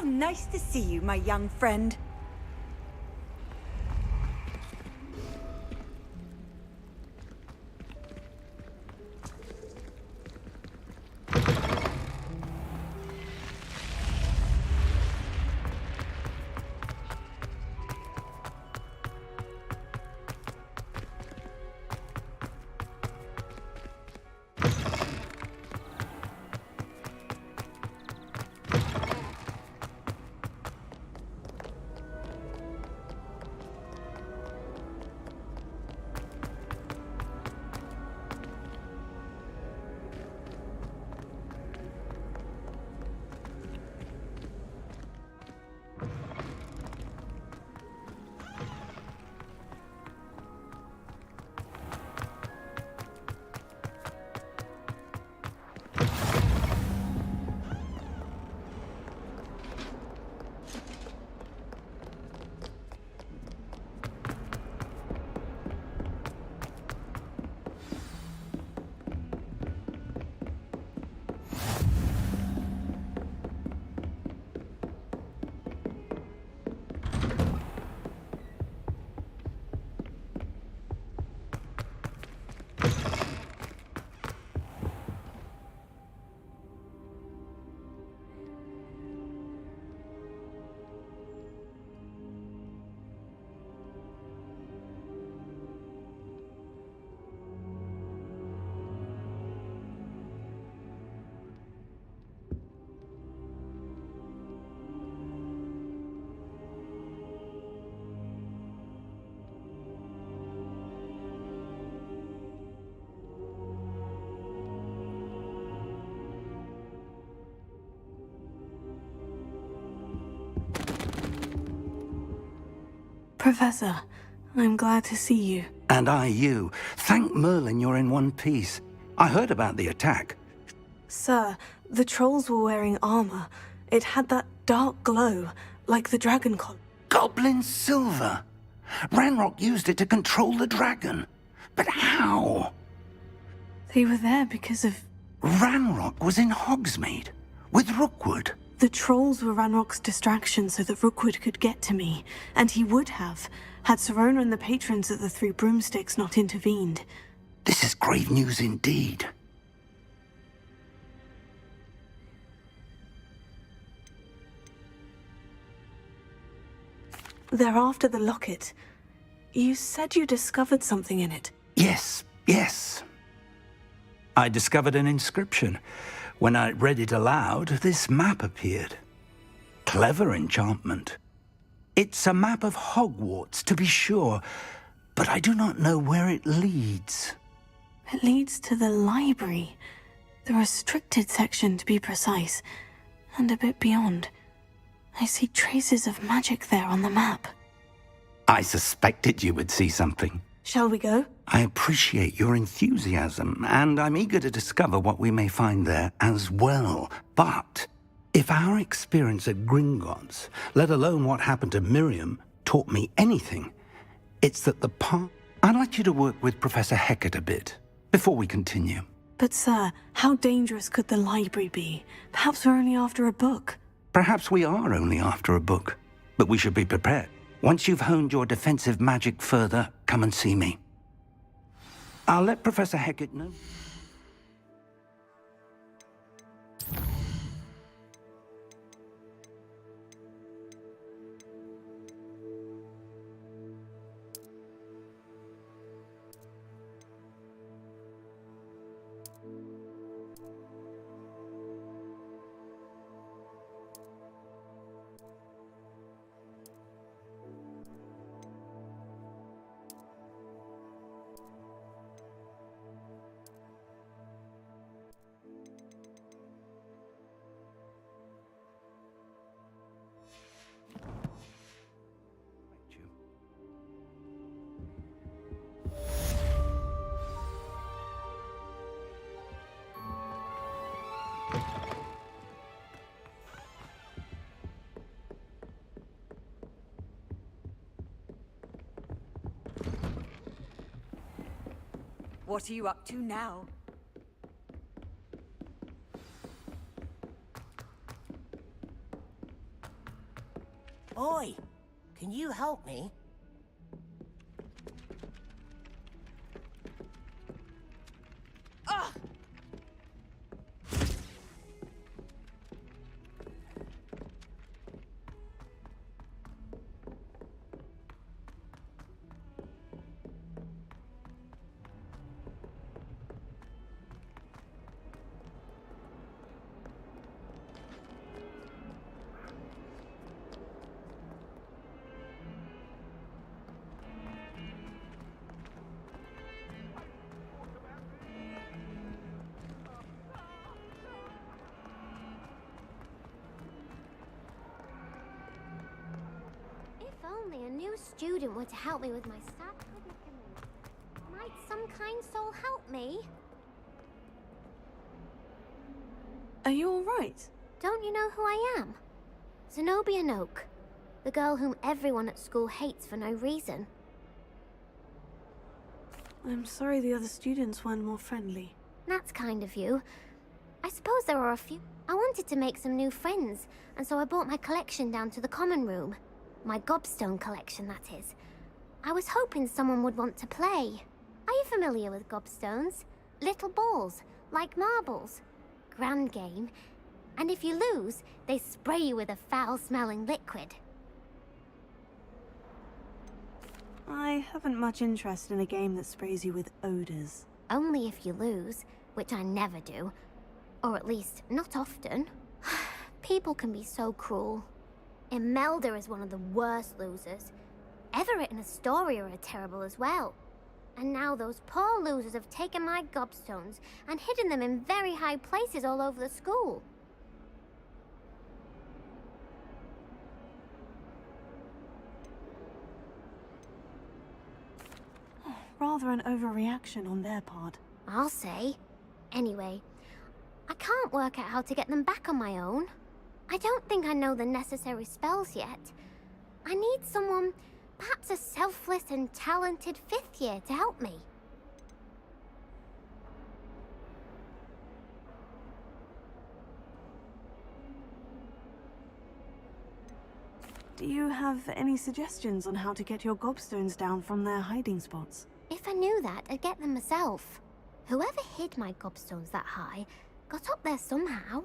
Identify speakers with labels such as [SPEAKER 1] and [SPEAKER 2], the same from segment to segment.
[SPEAKER 1] nice to see you, my young friend.
[SPEAKER 2] Professor, I'm glad to see you.
[SPEAKER 3] And I you. Thank Merlin you're in one piece. I heard about the attack.
[SPEAKER 2] Sir, the trolls were wearing armor. It had that dark glow, like the dragon collar.
[SPEAKER 3] Goblin silver! Ranrock used it to control the dragon. But how?
[SPEAKER 2] They were there because of...
[SPEAKER 3] Ranrock was in Hogsmeade, with Rookwood.
[SPEAKER 2] The trolls were Ranrock's distraction so that Rookwood could get to me, and he would have, had Sirona and the patrons at the Three Broomsticks not intervened.
[SPEAKER 3] This is grave news indeed.
[SPEAKER 2] They're after the locket. You said you discovered something in it.
[SPEAKER 3] Yes. I discovered an inscription. When I read it aloud, this map appeared. Clever enchantment. It's a map of Hogwarts, to be sure, but I do not know where it leads.
[SPEAKER 2] It leads to the library. The restricted section, to be precise, and a bit beyond. I see traces of magic there on the map.
[SPEAKER 3] I suspected you would see something.
[SPEAKER 2] Shall we go?
[SPEAKER 3] I appreciate your enthusiasm, and I'm eager to discover what we may find there as well. But if our experience at Gringotts, let alone what happened to Miriam, taught me anything, it's that the part... I'd like you to work with Professor Hecat a bit, before we continue.
[SPEAKER 2] But sir, how dangerous could the library be? Perhaps we're only after a book.
[SPEAKER 3] Perhaps we are only after a book, but we should be prepared. Once you've honed your defensive magic further, come and see me. I'll let Professor Hecat know.
[SPEAKER 1] What are you up to now?
[SPEAKER 4] Oi! Can you help me?
[SPEAKER 5] If only a new student were to help me with my sad predicament. Might some kind soul help me?
[SPEAKER 2] Are you alright?
[SPEAKER 5] Don't you know who I am? Zenobia Noak, the girl whom everyone at school hates for no reason.
[SPEAKER 2] I'm sorry the other students weren't more friendly.
[SPEAKER 5] That's kind of you. I suppose there are a few. I wanted to make some new friends, and so I brought my collection down to the common room. My gobstone collection, that is. I was hoping someone would want to play. Are you familiar with gobstones? Little balls, like marbles. Grand game. And if you lose, they spray you with a foul-smelling liquid.
[SPEAKER 2] I haven't much interest in a game that sprays you with odors.
[SPEAKER 5] Only if you lose, which I never do. Or at least, not often. People can be so cruel. Imelda is one of the worst losers. Everett and Astoria are terrible as well. And now those poor losers have taken my gobstones and hidden them in very high places all over the school.
[SPEAKER 2] Rather an overreaction on their part.
[SPEAKER 5] I'll say. Anyway, I can't work out how to get them back on my own. I don't think I know the necessary spells yet. I need someone, perhaps a selfless and talented 5th year to help me.
[SPEAKER 2] Do you have any suggestions on how to get your gobstones down from their hiding spots?
[SPEAKER 5] If I knew that, I'd get them myself. Whoever hid my gobstones that high got up there somehow.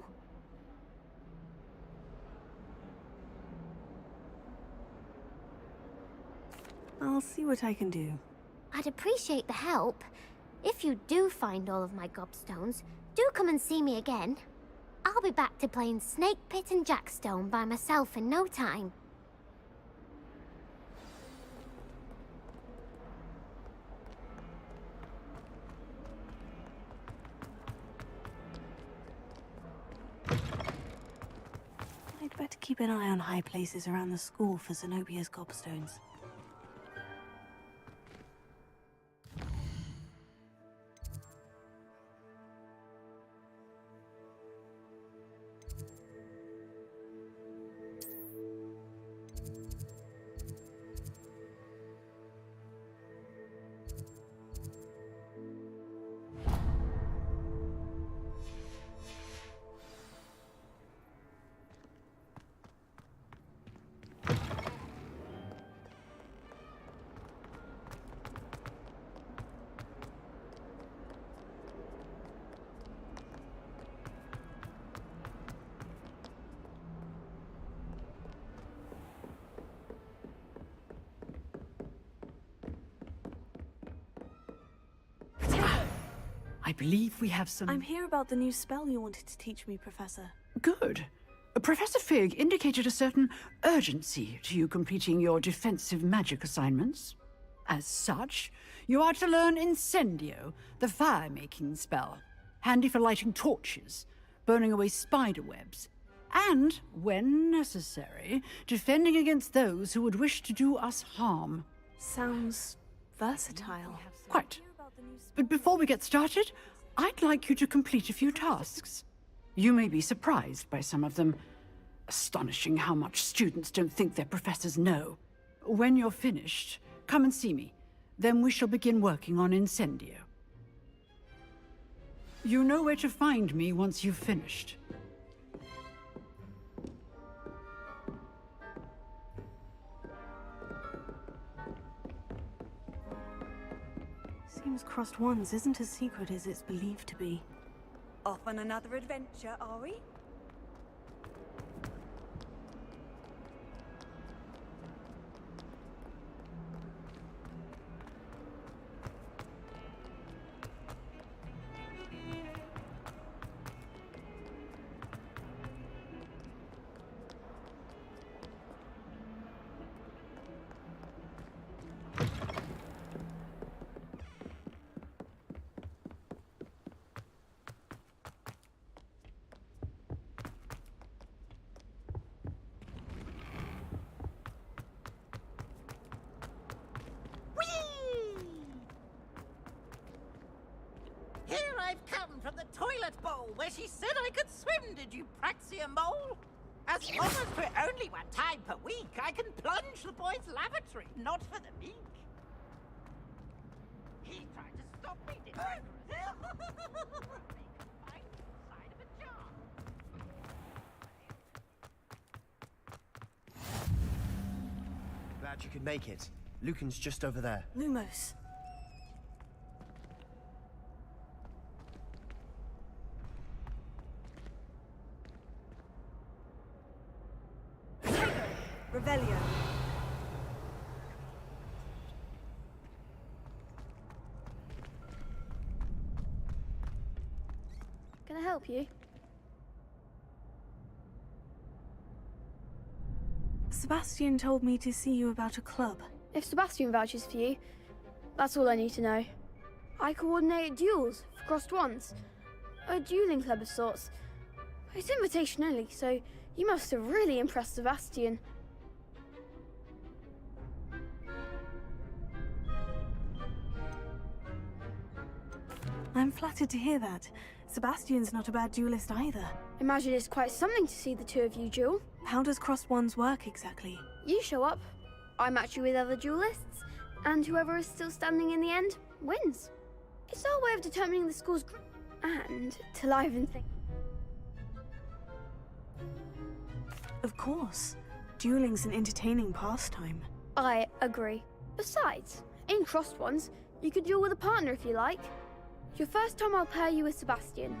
[SPEAKER 2] I'll see what I can do.
[SPEAKER 5] I'd appreciate the help. If you do find all of my gobstones, do come and see me again. I'll be back to playing Snake Pit and Jackstone by myself in no time.
[SPEAKER 2] I'd better keep an eye on high places around the school for Zenobia's gobstones.
[SPEAKER 6] I believe we have some...
[SPEAKER 2] I'm here about the new spell you wanted to teach me, Professor.
[SPEAKER 6] Good. Professor Fig indicated a certain urgency to you completing your defensive magic assignments. As such, you are to learn Incendio, the fire-making spell, handy for lighting torches, burning away spider webs, and, when necessary, defending against those who would wish to do us harm.
[SPEAKER 2] Sounds versatile.
[SPEAKER 6] Quite. But before we get started, I'd like you to complete a few tasks. You may be surprised by some of them. Astonishing how much students don't think their professors know. When you're finished, come and see me. Then we shall begin working on Incendio. You know where to find me once you've finished.
[SPEAKER 2] Seems Crossed Wands isn't as secret as it's believed to be.
[SPEAKER 1] Off on another adventure, are we?
[SPEAKER 4] Here I've come from the toilet bowl where she said I could swim, did you praxia mole? As long as for only one time per week, I can plunge the boy's lavatory, not for the meek. He tried to stop me, didn't he? They confined inside of a jar.
[SPEAKER 7] Glad you could make it. Lucan's just over there.
[SPEAKER 2] Lumos.
[SPEAKER 1] Revelio.
[SPEAKER 8] Can I help you?
[SPEAKER 2] Sebastian told me to see you about a club.
[SPEAKER 8] If Sebastian vouches for you, that's all I need to know. I coordinate duels for Crossed Wands. A dueling club of sorts. It's invitation only, so you must have really impressed Sebastian.
[SPEAKER 2] I'm flattered to hear that. Sebastian's not a bad duelist either.
[SPEAKER 8] Imagine it's quite something to see the two of you duel.
[SPEAKER 2] How does Crossed Wands work exactly?
[SPEAKER 8] You show up, I match you with other duelists, and whoever is still standing in the end wins. It's our way of determining the school's and to liven things.
[SPEAKER 2] Of course. Dueling's an entertaining pastime.
[SPEAKER 8] I agree. Besides, in Crossed Wands, you could duel with a partner if you like. Your first time I'll pair you with Sebastian.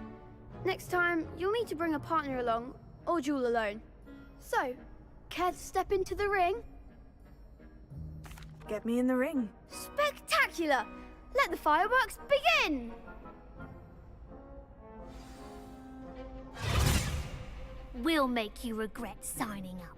[SPEAKER 8] Next time, you'll need to bring a partner along, or duel alone. So, care to step into the ring?
[SPEAKER 2] Get me in the ring.
[SPEAKER 8] Spectacular! Let the fireworks begin!
[SPEAKER 5] We'll make you regret signing up.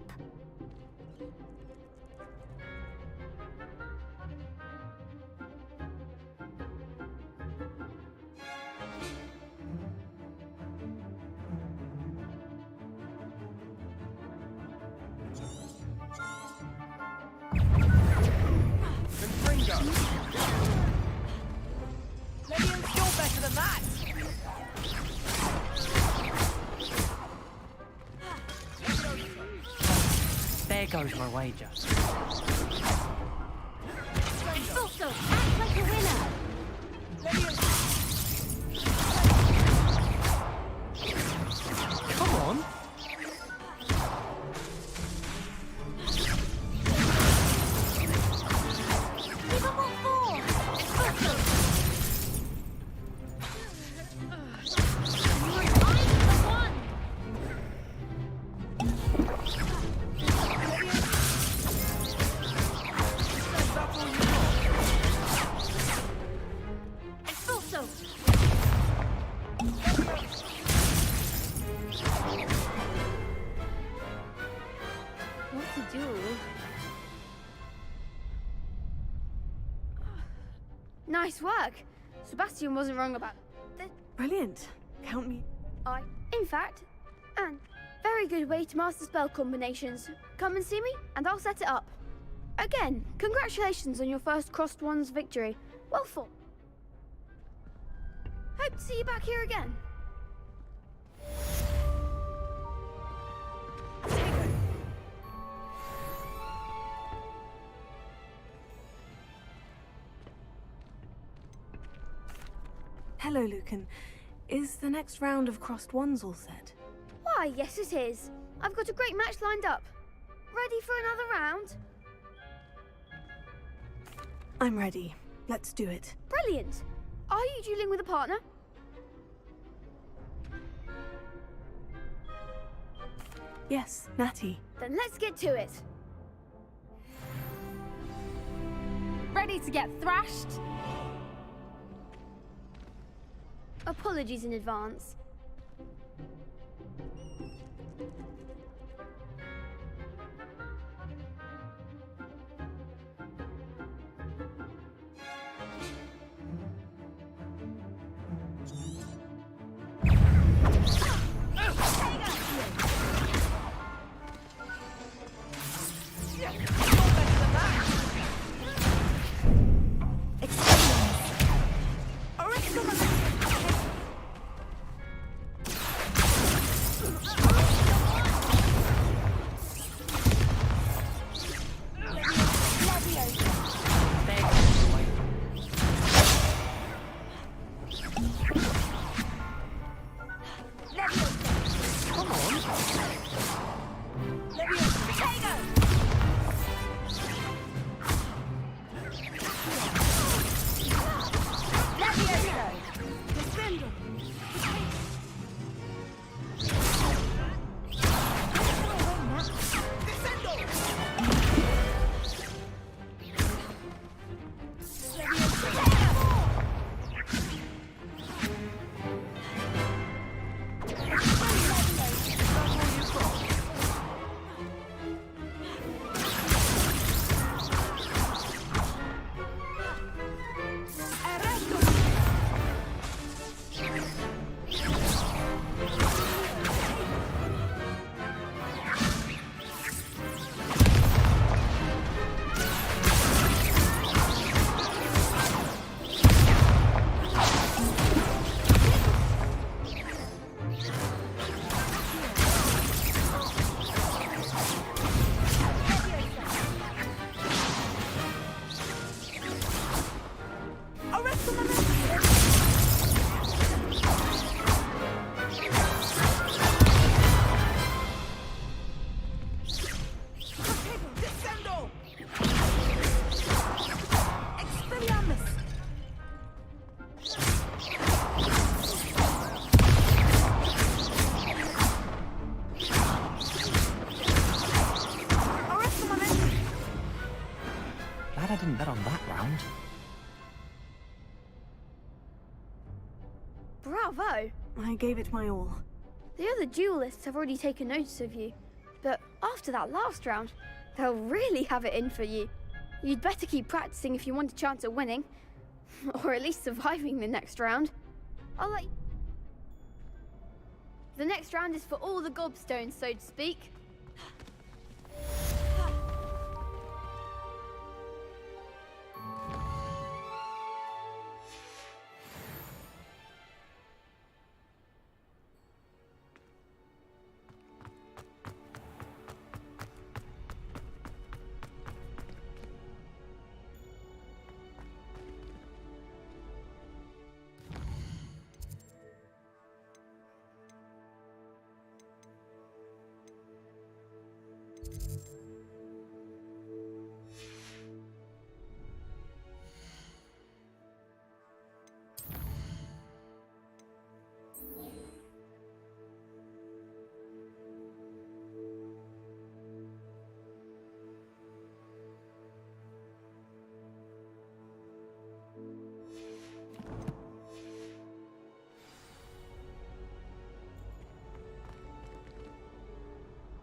[SPEAKER 4] Lydian's still better than that!
[SPEAKER 9] There goes my wager.
[SPEAKER 5] Also, act like a winner!
[SPEAKER 9] Come on!
[SPEAKER 5] Give up what for! You were trying for one! Expulso! What to do?
[SPEAKER 8] Nice work. Sebastian wasn't wrong about that.
[SPEAKER 2] Brilliant. Count me.
[SPEAKER 8] In fact, and very good way to master spell combinations. Come and see me, and I'll set it up. Again, congratulations on your first Crossed Wands victory. Well fought. Hope to see you back here again.
[SPEAKER 2] Hello, Lucan. Is the next round of Crossed Wands all set?
[SPEAKER 8] Why, yes it is. I've got a great match lined up. Ready for another round?
[SPEAKER 2] I'm ready. Let's do it.
[SPEAKER 8] Brilliant! Are you dueling with a partner?
[SPEAKER 2] Yes, Natty.
[SPEAKER 8] Then let's get to it. Ready to get thrashed? Apologies in advance.
[SPEAKER 9] I didn't bet on that round.
[SPEAKER 8] Bravo!
[SPEAKER 2] I gave it my all.
[SPEAKER 8] The other duelists have already taken notice of you, but after that last round, they'll really have it in for you. You'd better keep practicing if you want a chance at winning, or at least surviving the next round. I'll let you... The next round is for all the gobstones, so to speak.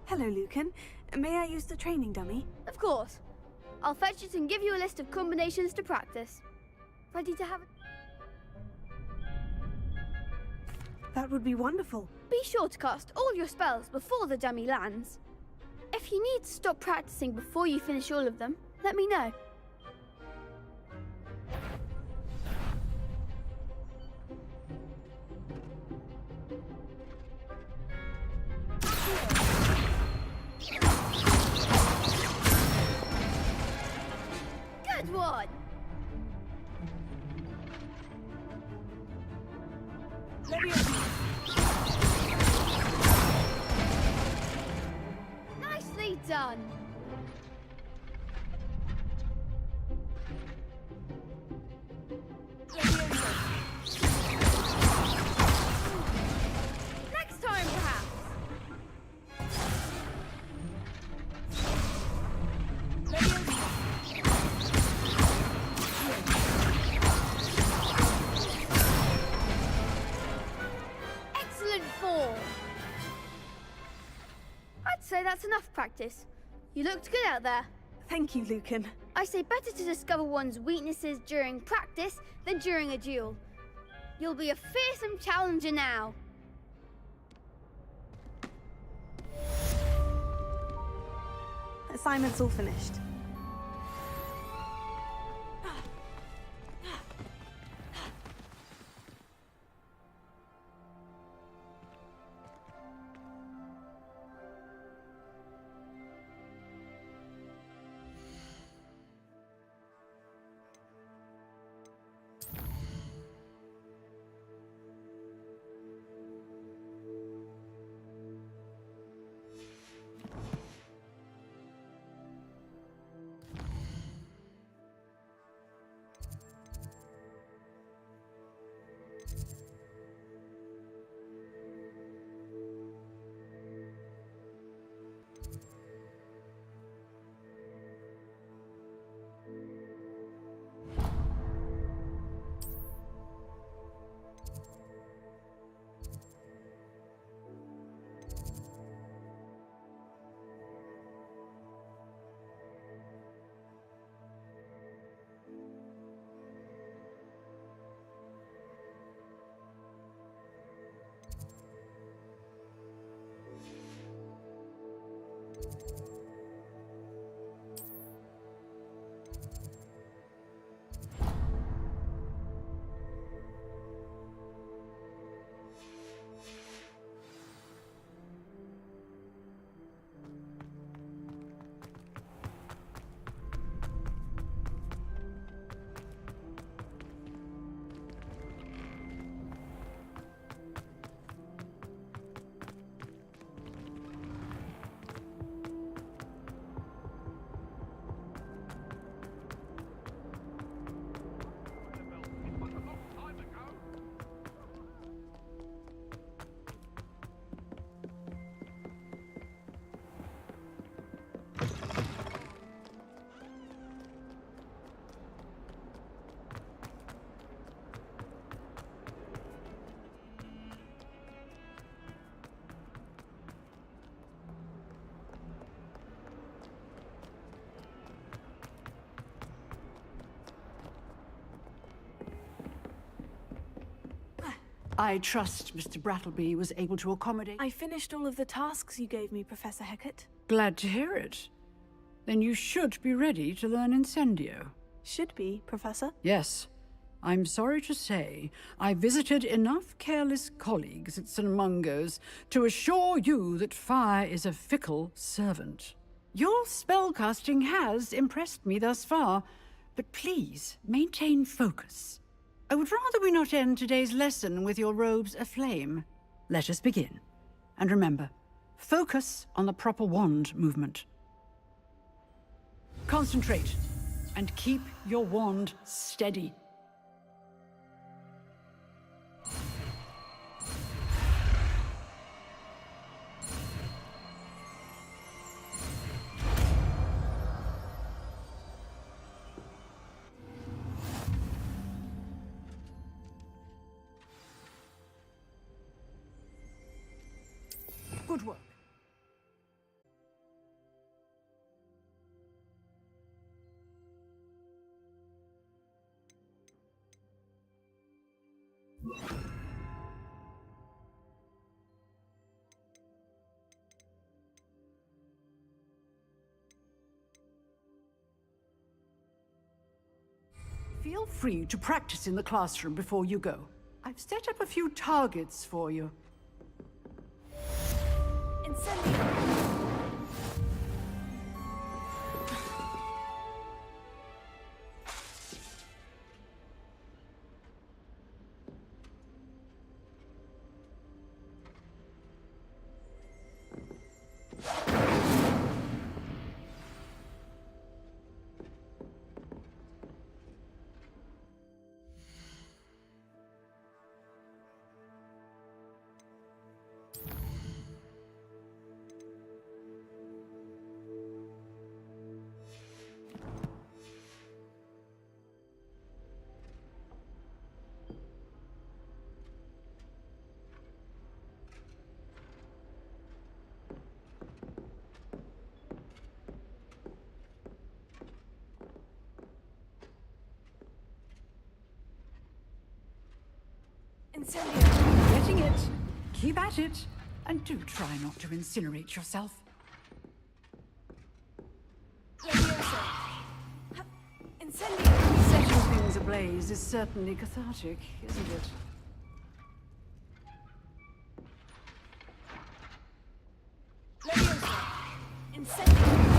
[SPEAKER 2] Hello, Lucan. May I use the training dummy?
[SPEAKER 8] Of course. I'll fetch it and give you a list of combinations to practice. Ready to have it?
[SPEAKER 2] That would be wonderful.
[SPEAKER 8] Be sure to cast all your spells before the dummy lands. If you need to stop practicing before you finish all of them, let me know. Good one! Nicely done! say that's enough practice. You looked good out there.
[SPEAKER 2] Thank you, Lucan.
[SPEAKER 8] I say better to discover one's weaknesses during practice than during a duel. You'll be a fearsome challenger now.
[SPEAKER 2] Assignment's all finished.
[SPEAKER 6] I trust Mr. Brattleby was able to accommodate.
[SPEAKER 2] I finished all of the tasks you gave me, Professor Hecat.
[SPEAKER 6] Glad to hear it. Then you should be ready to learn Incendio.
[SPEAKER 2] Should be, Professor.
[SPEAKER 6] Yes. I'm sorry to say, I visited enough careless colleagues at St. Mungo's to assure you that fire is a fickle servant. Your spellcasting has impressed me thus far, but please maintain focus. I would rather we not end today's lesson with your robes aflame. Let us begin. And remember, focus on the proper wand movement. Concentrate, and keep your wand steady. Good work. Feel free to practice in the classroom before you go. I've set up a few targets for you.
[SPEAKER 2] Incendio!
[SPEAKER 1] Incendio.
[SPEAKER 6] Getting it. Keep at it. And do try not to incinerate yourself.
[SPEAKER 1] Leviosa. Incendio.
[SPEAKER 6] Setting things ablaze is certainly cathartic, isn't it?
[SPEAKER 1] Leviosa. Incendio.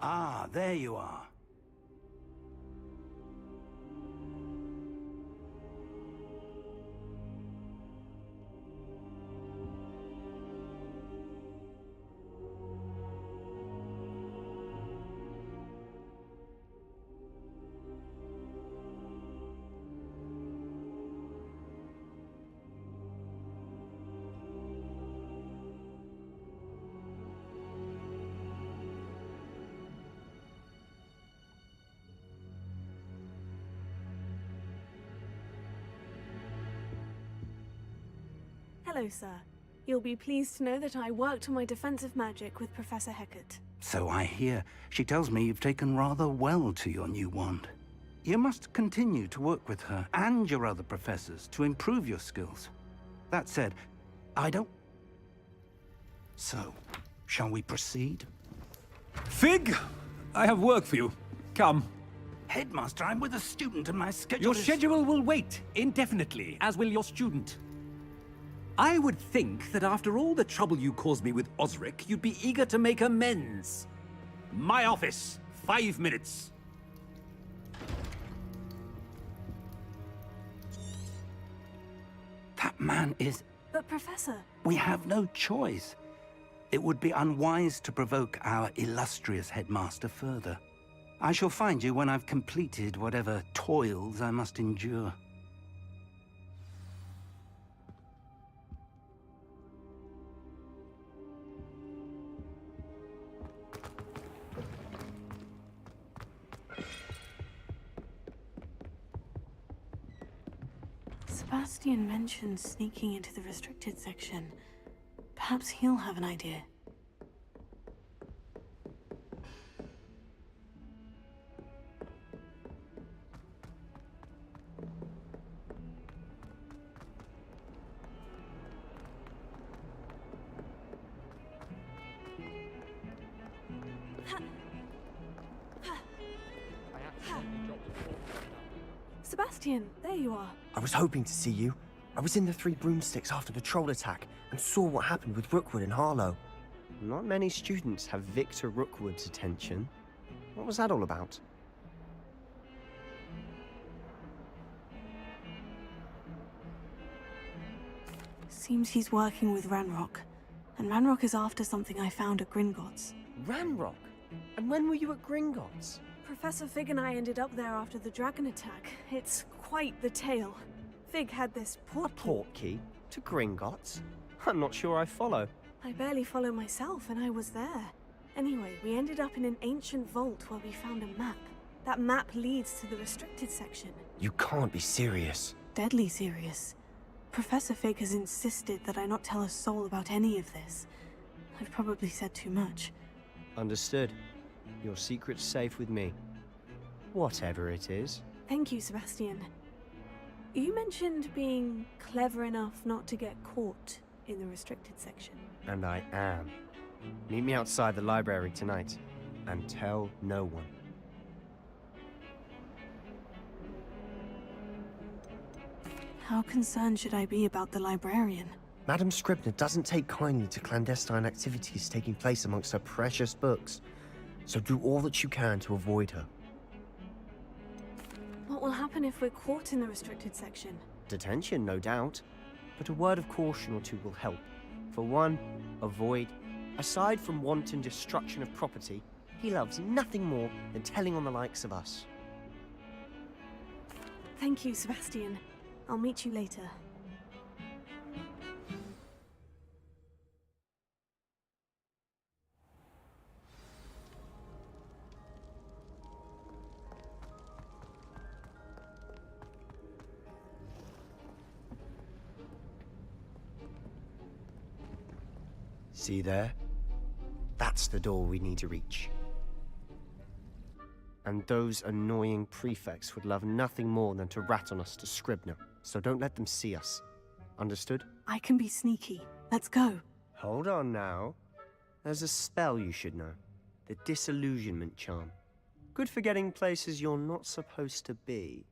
[SPEAKER 3] Ah, there you are.
[SPEAKER 2] Hello, sir. You'll be pleased to know that I worked on my defensive magic with Professor Hecat.
[SPEAKER 3] So I hear. She tells me you've taken rather well to your new wand. You must continue to work with her and your other professors to improve your skills. That said, I don't... So, shall we proceed?
[SPEAKER 10] Fig! I have work for you. Come.
[SPEAKER 3] Headmaster, I'm with a student and my schedule
[SPEAKER 10] Your
[SPEAKER 3] is...
[SPEAKER 10] schedule will wait indefinitely, as will your student. I would think that after all the trouble you caused me with Osric, you'd be eager to make amends. My office, 5 minutes.
[SPEAKER 3] That man is...
[SPEAKER 2] But, Professor...
[SPEAKER 3] We have no choice. It would be unwise to provoke our illustrious headmaster further. I shall find you when I've completed whatever toils I must endure.
[SPEAKER 2] Sebastian mentioned sneaking into the restricted section. Perhaps he'll have an idea. Sebastian, there you are.
[SPEAKER 7] I was hoping to see you. I was in the Three Broomsticks after the troll attack and saw what happened with Rookwood and Harlow.
[SPEAKER 11] Not many students have Victor Rookwood's attention. What was that all about?
[SPEAKER 2] Seems he's working with Ranrock. And Ranrock is after something I found at Gringotts.
[SPEAKER 7] Ranrock? And when were you at Gringotts?
[SPEAKER 2] Professor Fig and I ended up there after the dragon attack. It's quite the tale. Fig had this
[SPEAKER 7] A portkey? To Gringotts? I'm not sure I follow.
[SPEAKER 2] I barely follow myself, and I was there. Anyway, we ended up in an ancient vault where we found a map. That map leads to the restricted section.
[SPEAKER 7] You can't be serious.
[SPEAKER 2] Deadly serious. Professor Fig has insisted that I not tell a soul about any of this. I've probably said too much.
[SPEAKER 7] Understood. Your secret's safe with me. Whatever it is.
[SPEAKER 2] Thank you, Sebastian. You mentioned being clever enough not to get caught in the restricted section.
[SPEAKER 7] And I am. Meet me outside the library tonight. And tell no one.
[SPEAKER 2] How concerned should I be about the librarian?
[SPEAKER 7] Madam Scribner doesn't take kindly to clandestine activities taking place amongst her precious books. So do all that you can to avoid her.
[SPEAKER 2] What will happen if we're caught in the restricted section?
[SPEAKER 7] Detention, no doubt. But a word of caution or two will help. For one, avoid. Aside from wanton destruction of property, he loves nothing more than telling on the likes of us.
[SPEAKER 2] Thank you, Sebastian. I'll meet you later.
[SPEAKER 7] See there? That's the door we need to reach. And those annoying prefects would love nothing more than to rat on us to Scribner, so don't let them see us. Understood?
[SPEAKER 2] I can be sneaky. Let's go.
[SPEAKER 7] Hold on now. There's a spell you should know. The Disillusionment Charm. Good for getting places you're not supposed to be.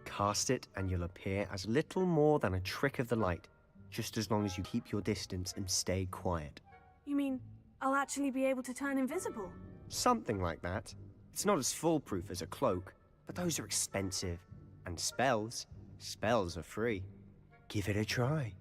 [SPEAKER 7] Cast it and you'll appear as little more than a trick of the light, just as long as you keep your distance and stay quiet.
[SPEAKER 2] You mean I'll actually be able to turn invisible?
[SPEAKER 7] Something like that. It's not as foolproof as a cloak, but those are expensive. And spells are free. Give it a try.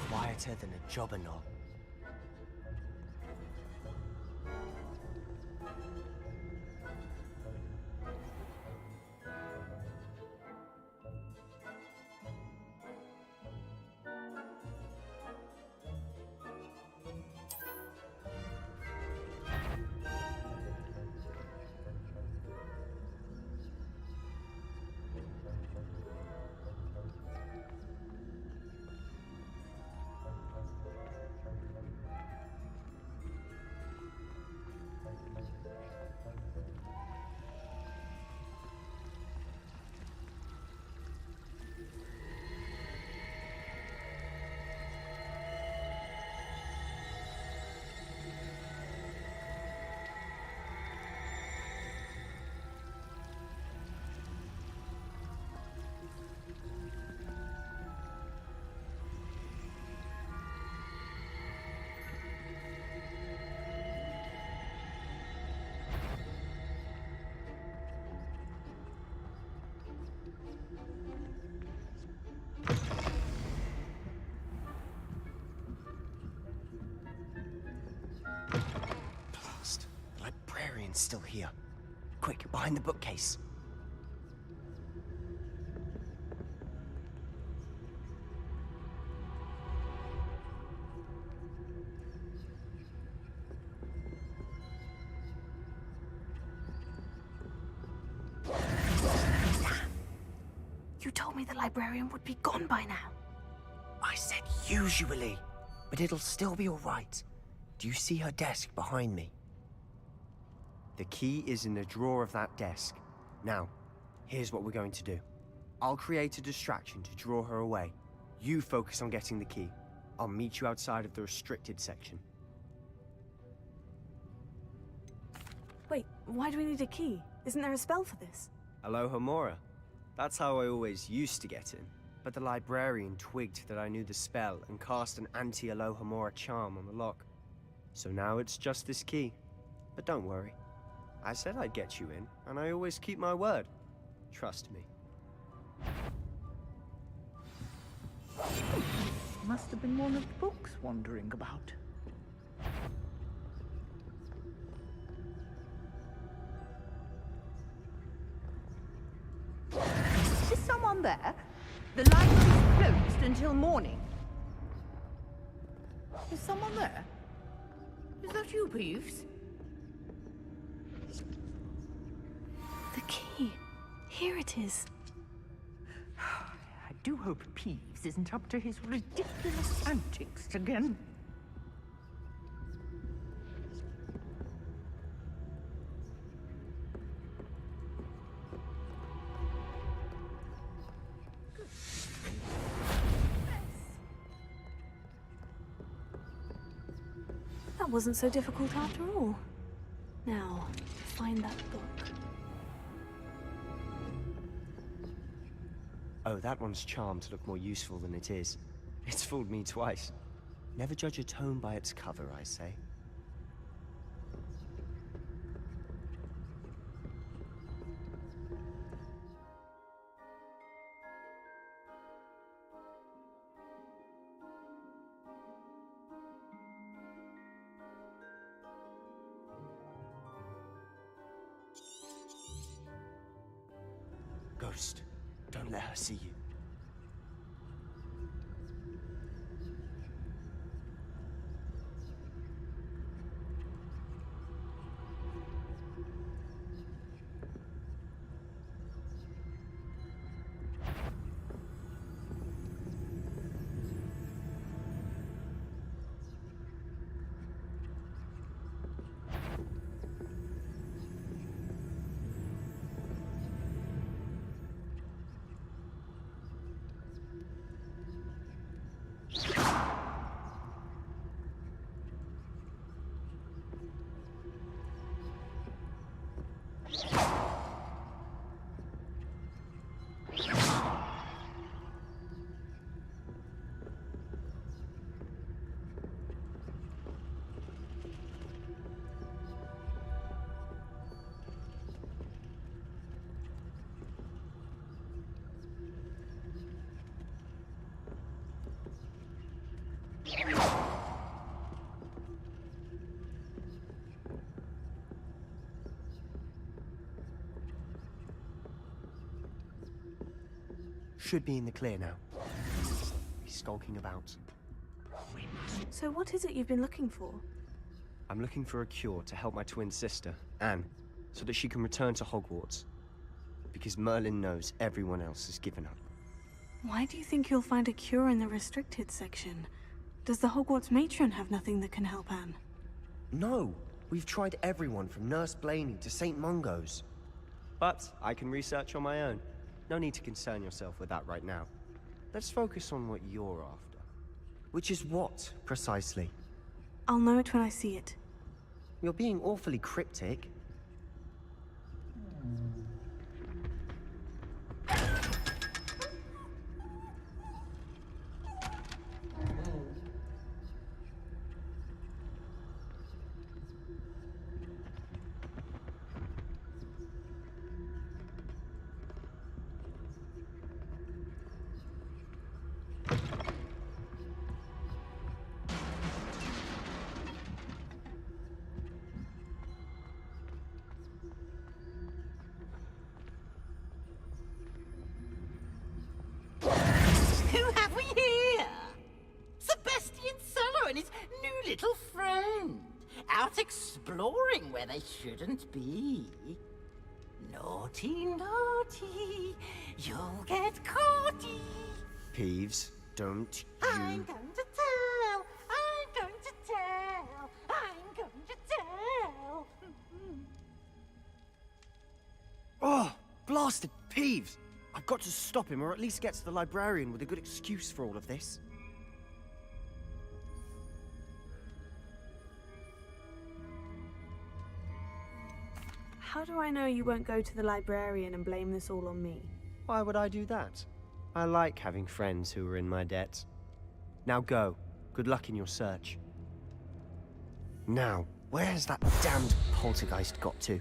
[SPEAKER 7] Quieter than a jobberknoll. Blast. The librarian's still here.
[SPEAKER 11] Quick, behind the bookcase.
[SPEAKER 2] You told me the librarian would be gone by now.
[SPEAKER 11] I said usually, but it'll still be all right. Do you see her desk behind me?
[SPEAKER 7] The key is in the drawer of that desk. Now, here's what we're going to do. I'll create a distraction to draw her away. You focus on getting the key. I'll meet you outside of the restricted section.
[SPEAKER 2] Wait, why do we need a key? Isn't there a spell for this?
[SPEAKER 7] Alohomora. That's how I always used to get in. But the librarian twigged that I knew the spell and cast an anti-Alohomora charm on the lock. So now it's just this key. But don't worry. I said I'd get you in, and I always keep my word. Trust me.
[SPEAKER 12] Must have been one of the books wandering about. Is someone there? The library's closed until morning. Is someone there? Is that you, Peeves?
[SPEAKER 2] The key. Here it is.
[SPEAKER 12] I do hope Peeves isn't up to his ridiculous antics again.
[SPEAKER 2] That wasn't so difficult after all. Now, find that book.
[SPEAKER 7] Oh, that one's charmed to look more useful than it is. It's fooled me twice. Never judge a tome by its cover, I say. Ghost, don't let her see you. Should be in the clear now. He's skulking about.
[SPEAKER 2] So what is it you've been looking for?
[SPEAKER 7] I'm looking for a cure to help my twin sister, Anne, so that she can return to Hogwarts. Because Merlin knows everyone else has given up.
[SPEAKER 2] Why do you think you'll find a cure in the restricted section? Does the Hogwarts matron have nothing that can help Anne?
[SPEAKER 7] No! We've tried everyone from Nurse Blaney to St. Mungo's. But I can research on my own. No need to concern yourself with that right now. Let's focus on what you're after. Which is what, precisely?
[SPEAKER 2] I'll know it when I see it.
[SPEAKER 7] You're being awfully cryptic.
[SPEAKER 4] little friend, out exploring where they shouldn't be. Naughty, naughty, you'll get caughty.
[SPEAKER 7] Peeves, don't
[SPEAKER 4] I'm
[SPEAKER 7] you...
[SPEAKER 4] going to tell, I'm going to tell, I'm going to tell.
[SPEAKER 7] Oh, blasted Peeves! I've got to stop him, or at least get to the librarian with a good excuse for all of this.
[SPEAKER 2] How do I know you won't go to the librarian and blame this all on me?
[SPEAKER 7] Why would I do that? I like having friends who are in my debt. Now go. Good luck in your search. Now, where's that damned poltergeist got to?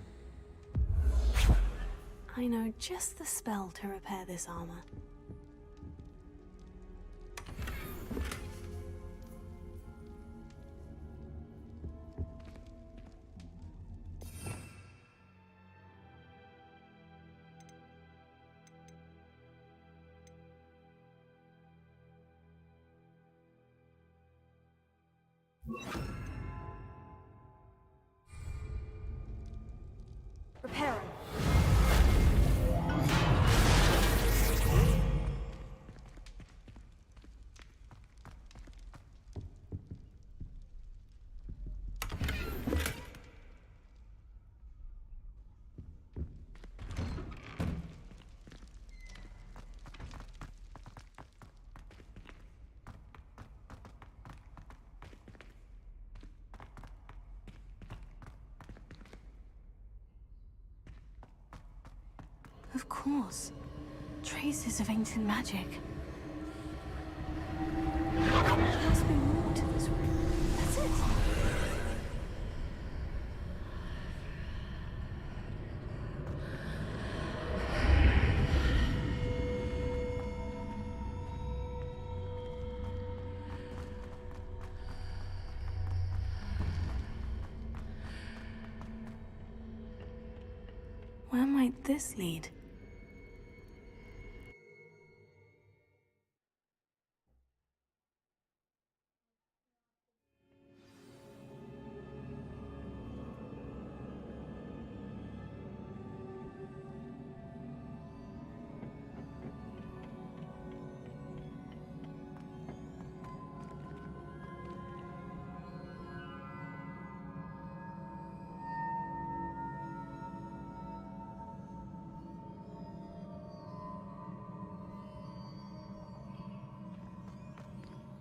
[SPEAKER 2] I know just the spell to repair this armor. Repairing. Of course. Traces of ancient magic. There must be more to this room. That's it. Where might this lead?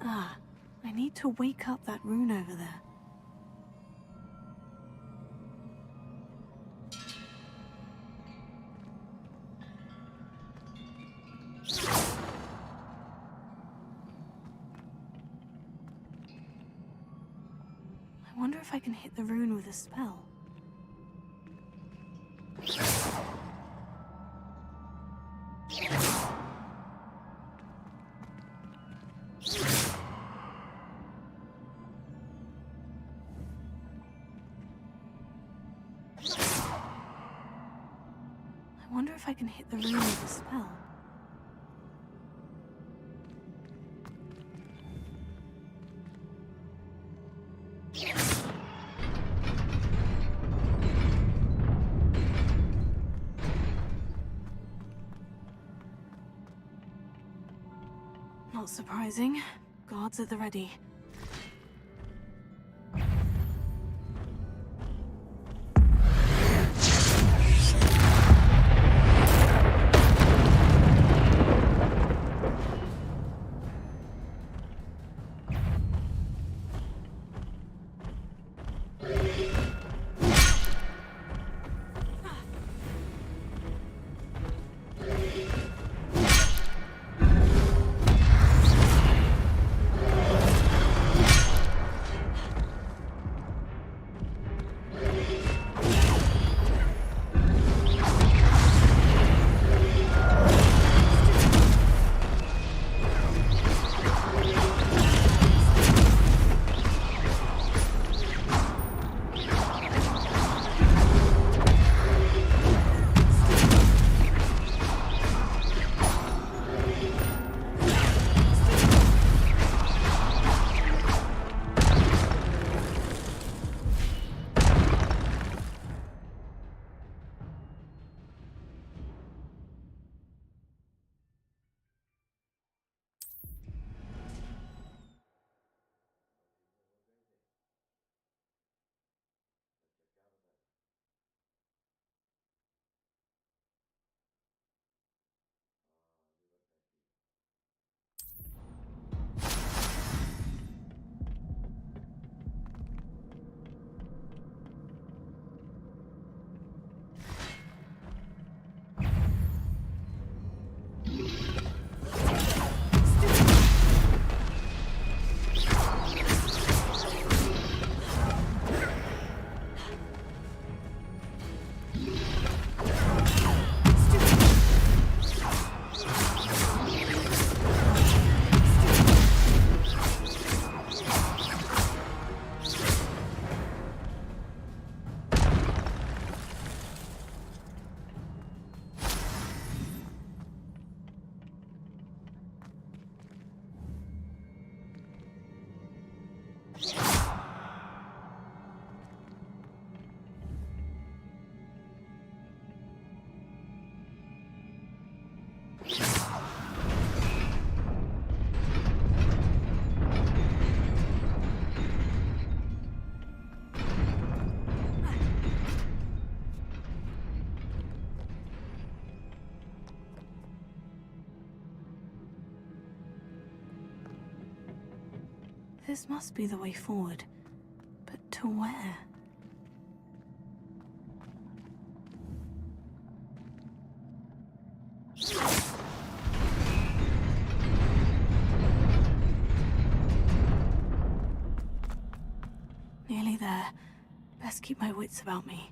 [SPEAKER 2] Ah, I need to wake up that rune over there. I wonder if I can hit the rune with a spell. I wonder if I can hit the rune with a spell. Not surprising. Guards at the ready. This must be the way forward. But to where? Nearly there. Best keep my wits about me.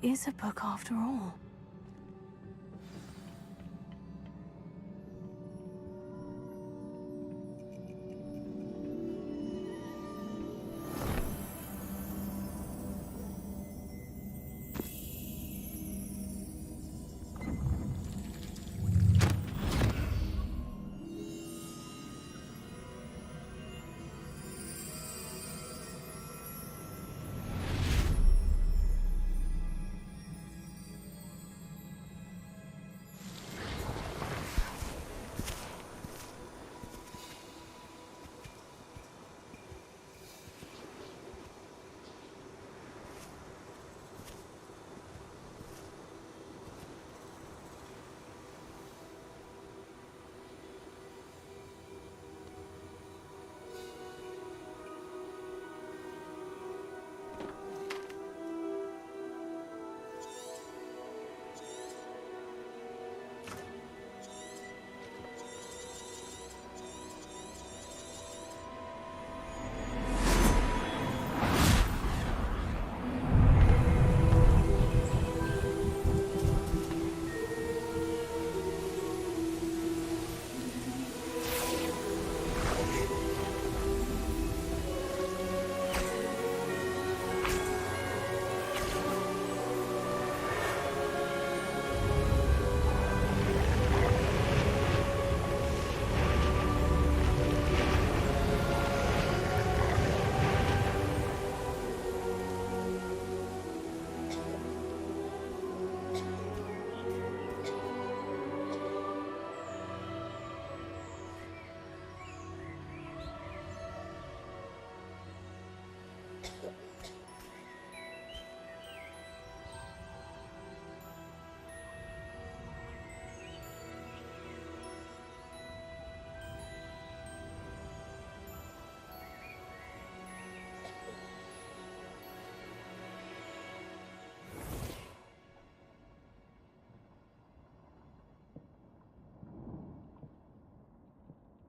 [SPEAKER 2] is a book after all.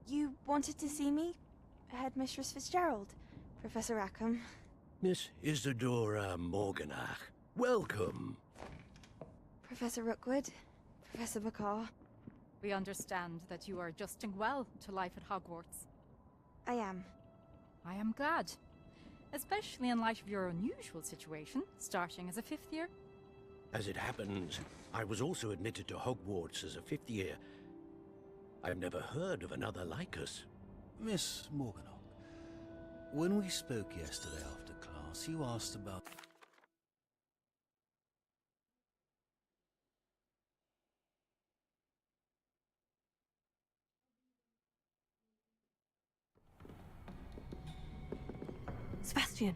[SPEAKER 13] You wanted to see me? Headmistress Fitzgerald, Professor Rackham.
[SPEAKER 14] Miss Isadora Morganach, welcome.
[SPEAKER 13] Professor Rookwood, Professor Bakar.
[SPEAKER 15] We understand that you are adjusting well to life at Hogwarts.
[SPEAKER 13] I am.
[SPEAKER 15] I am glad. Especially in light of your unusual situation, starting as a 5th year.
[SPEAKER 14] As it happens, I was also admitted to Hogwarts as a 5th year. I've never heard of another like us.
[SPEAKER 16] Miss Morganach, when we spoke yesterday after class, you asked about...
[SPEAKER 2] Sebastian.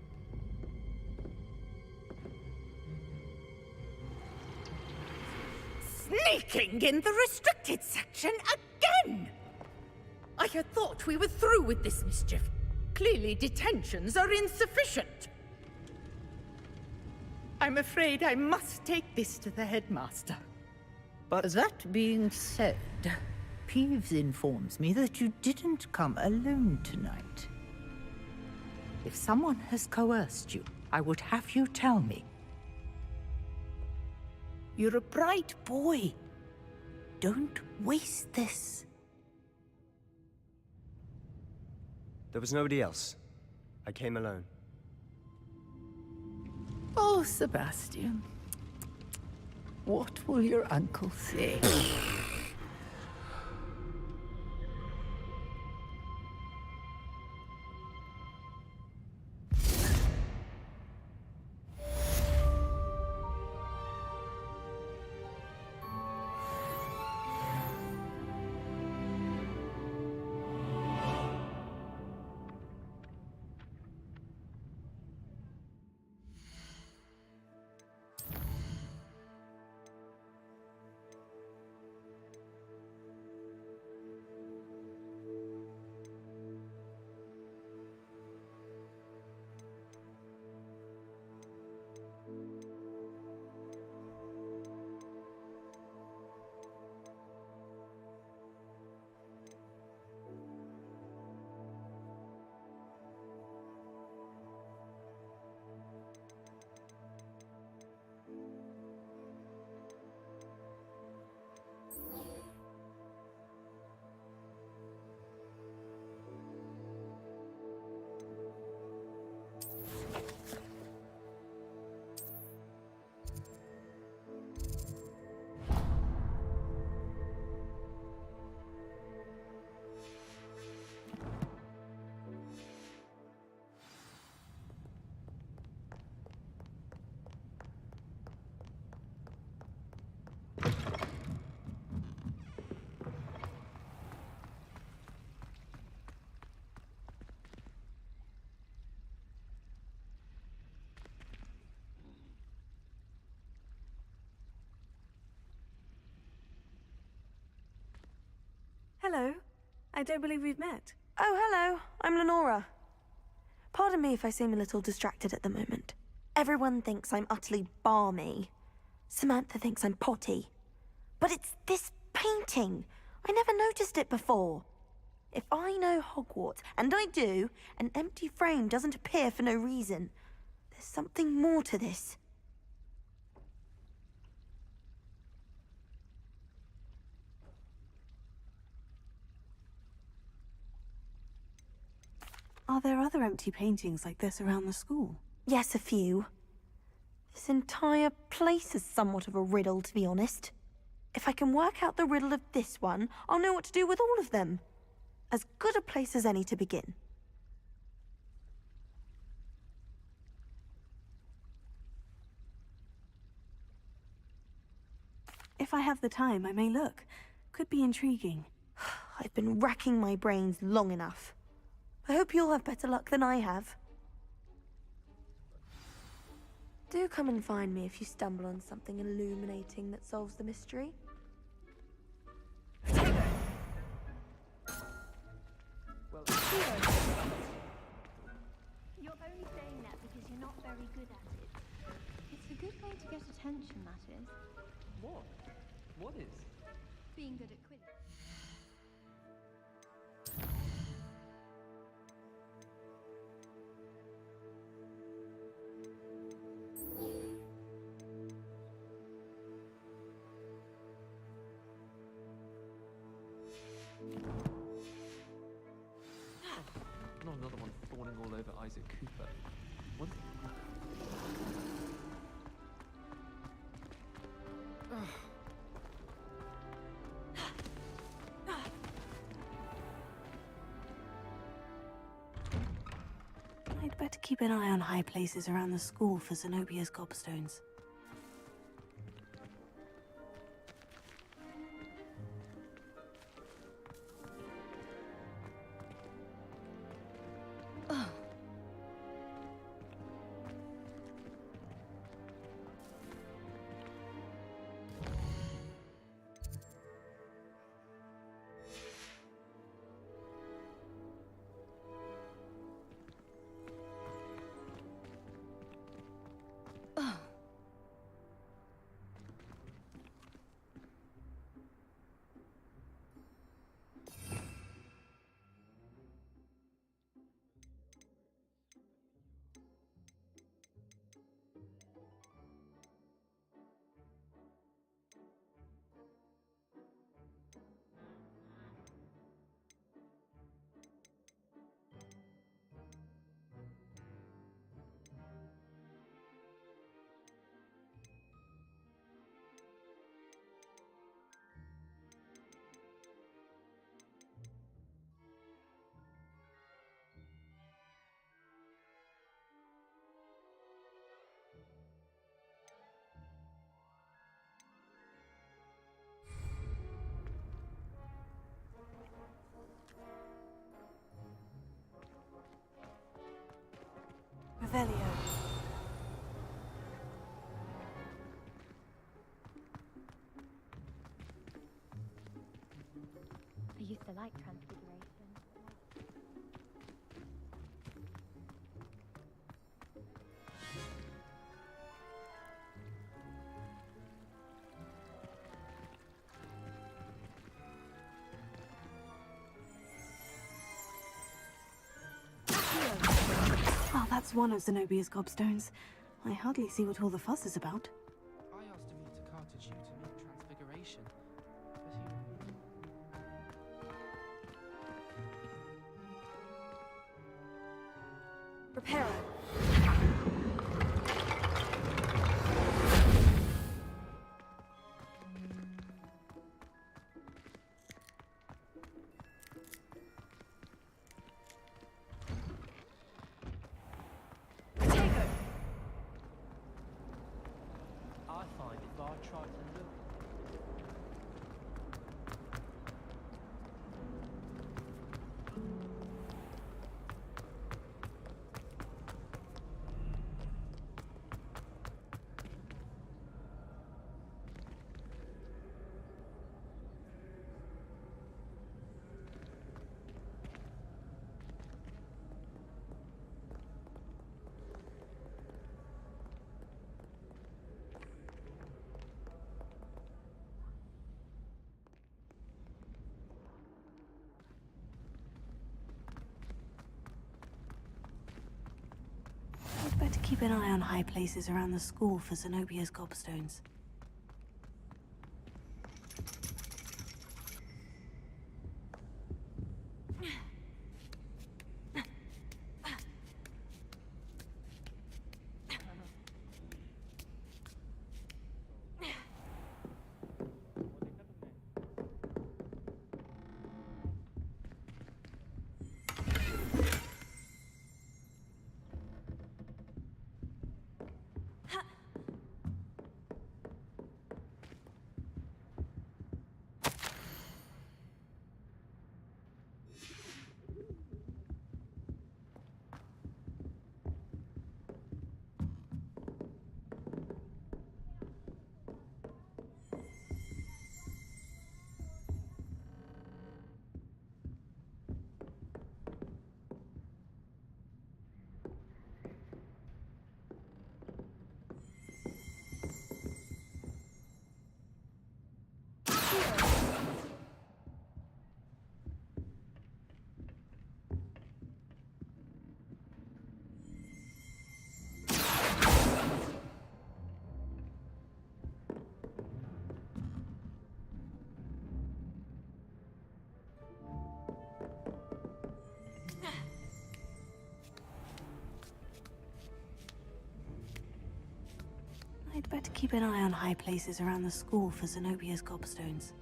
[SPEAKER 12] Sneaking in the restricted section again! I had thought we were through with this mischief. Clearly detentions are insufficient. I'm afraid I must take this to the headmaster.
[SPEAKER 17] But that being said, Peeves informs me that you didn't come alone tonight. If someone has coerced you, I would have you tell me. You're a bright boy. Don't waste this.
[SPEAKER 7] There was nobody else. I came alone.
[SPEAKER 17] Oh, Sebastian. What will your uncle say?
[SPEAKER 2] Hello. I don't believe we've met.
[SPEAKER 13] Oh, hello. I'm Lenora. Pardon me if I seem a little distracted at the moment. Everyone thinks I'm utterly balmy. Samantha thinks I'm potty. But it's this painting. I never noticed it before. If I know Hogwarts, and I do, an empty frame doesn't appear for no reason. There's something more to this.
[SPEAKER 2] Are there other empty paintings like this around the school?
[SPEAKER 13] Yes, a few. This entire place is somewhat of a riddle, to be honest. If I can work out the riddle of this one, I'll know what to do with all of them. As good a place as any to begin.
[SPEAKER 2] If I have the time, I may look. Could be intriguing.
[SPEAKER 13] I've been racking my brains long enough. I hope you'll have better luck than I have. Do come and find me if you stumble on something illuminating that solves the mystery.
[SPEAKER 5] You're only saying that because you're not very good at it. It's a good way to get attention, that is.
[SPEAKER 9] What? What is?
[SPEAKER 5] Being good at quidditch.
[SPEAKER 9] Not another one fawning all over Isaac Cooper. What?
[SPEAKER 2] I'd better keep an eye on high places around the school for Zenobia's gobstones. Revelio.
[SPEAKER 5] I used to like transfiguration.
[SPEAKER 2] Oh, that's one of Zenobia's gobstones. I hardly see what all the fuss is about.
[SPEAKER 18] I asked him to cartage you to make transfiguration, but he...
[SPEAKER 13] Prepare.
[SPEAKER 11] I find if I try to look.
[SPEAKER 2] keep an eye on high places around the school for Zenobia's gobstones. I'd better keep an eye on high places around the school for Zenobia's gobstones.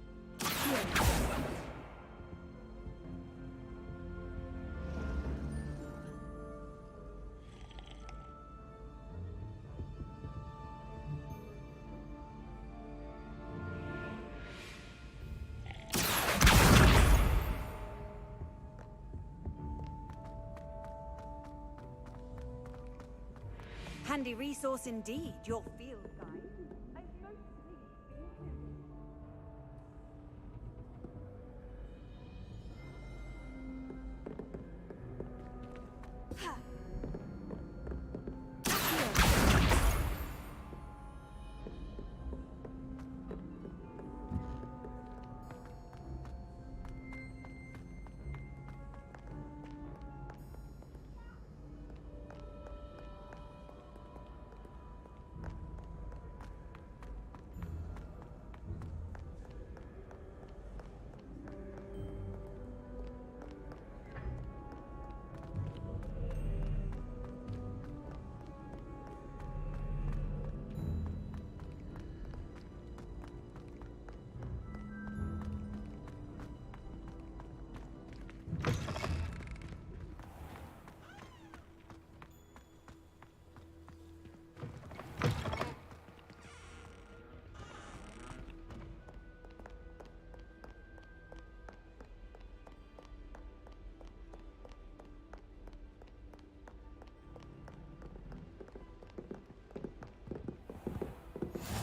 [SPEAKER 19] Handy resource indeed, your field guide.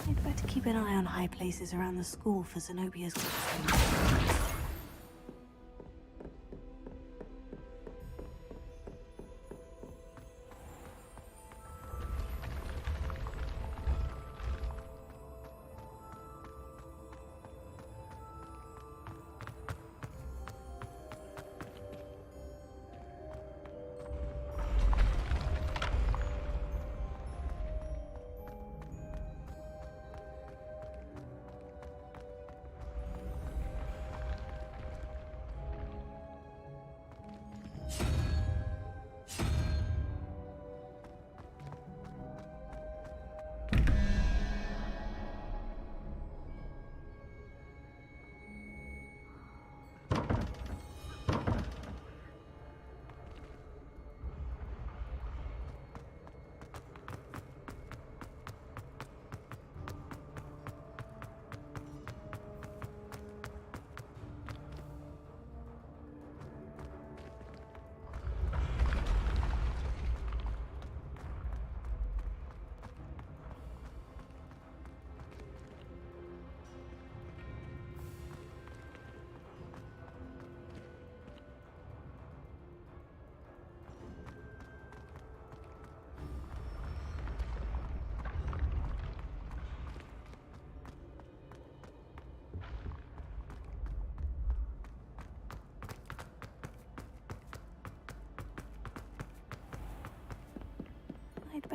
[SPEAKER 2] I'd better keep an eye on high places around the school for Zenobia's gobstones.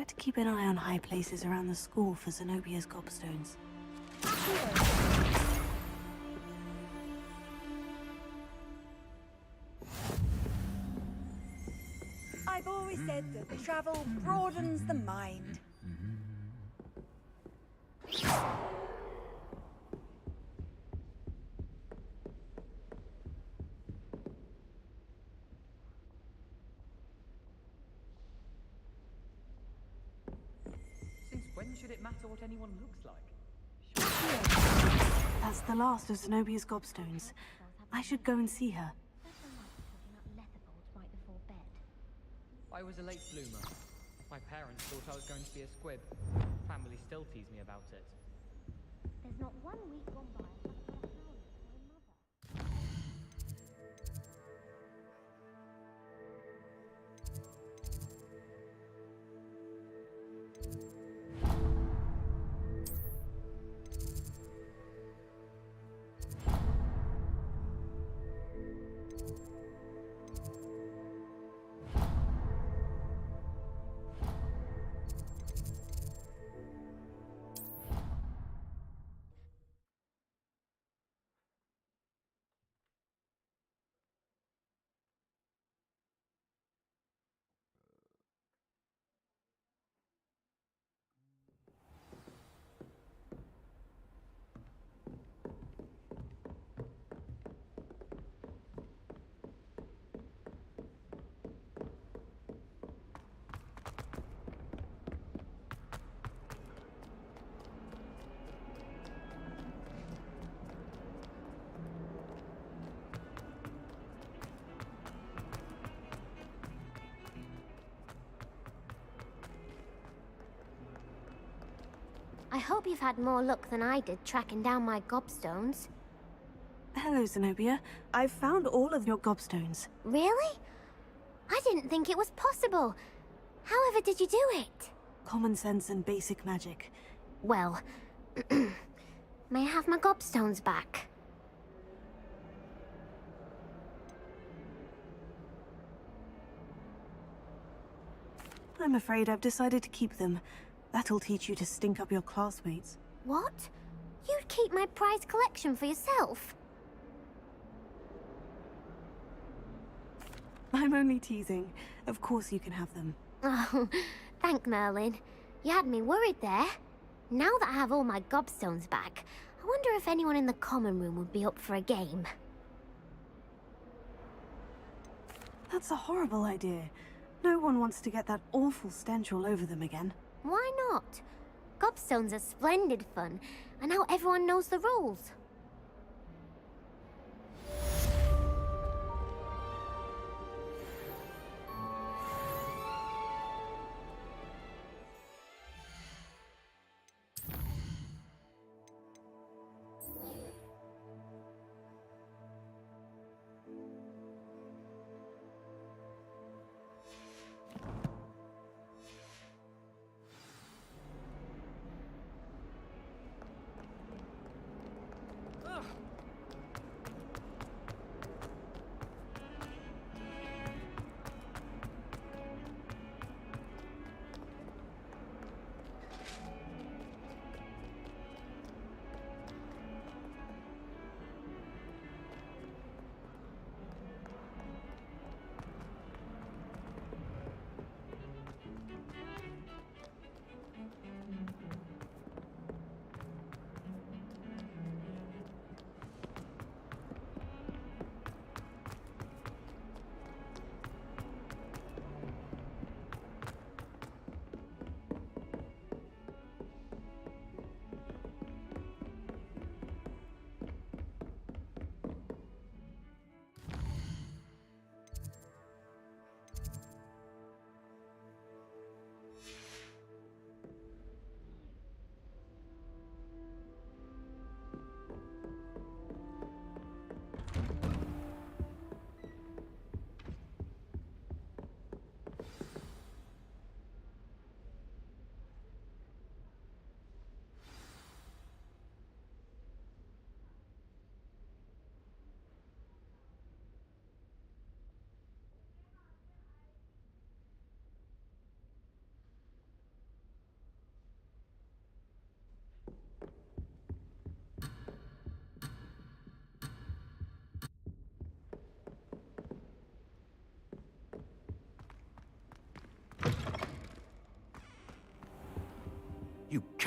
[SPEAKER 2] to keep an eye on high places around the school for Zenobia's gobstones.
[SPEAKER 19] I've always said that travel broadens the mind.
[SPEAKER 18] Since when should it matter what anyone looks like?
[SPEAKER 2] That's the last of Zenobia's gobstones. I should go and see her.
[SPEAKER 18] I was a late bloomer. My parents thought I was going to be a squib. Family still tease me about it.
[SPEAKER 5] There's not 1 week gone by. I hope you've had more luck than I did tracking down my gobstones.
[SPEAKER 2] Hello, Zenobia. I've found all of your gobstones.
[SPEAKER 5] Really? I didn't think it was possible. However did you do it?
[SPEAKER 2] Common sense and basic magic.
[SPEAKER 5] Well, may I have my gobstones back?
[SPEAKER 2] I'm afraid I've decided to keep them. That'll teach you to stink up your classmates.
[SPEAKER 5] What? You'd keep my prized collection for yourself?
[SPEAKER 2] I'm only teasing. Of course you can have them.
[SPEAKER 5] Oh, thank Merlin. You had me worried there. Now that I have all my gobstones back, I wonder if anyone in the common room would be up for a game.
[SPEAKER 2] That's a horrible idea. No one wants to get that awful stench all over them again.
[SPEAKER 5] Why not? Gobstones are splendid fun, and now everyone knows the rules.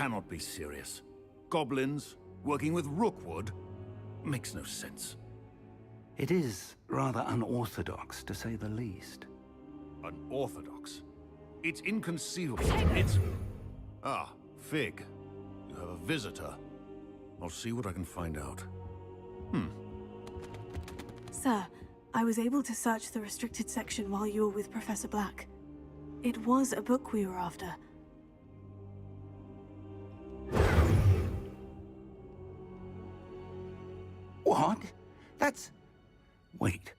[SPEAKER 16] cannot be serious. Goblins working with Rookwood makes no sense.
[SPEAKER 3] It is rather unorthodox, to say the least.
[SPEAKER 16] Unorthodox? It's inconceivable. It's... Ah, Fig. You have a visitor. I'll see what I can find out.
[SPEAKER 2] Sir, I was able to search the restricted section while you were with Professor Black. It was a book we were after.
[SPEAKER 3] What? That's... Wait.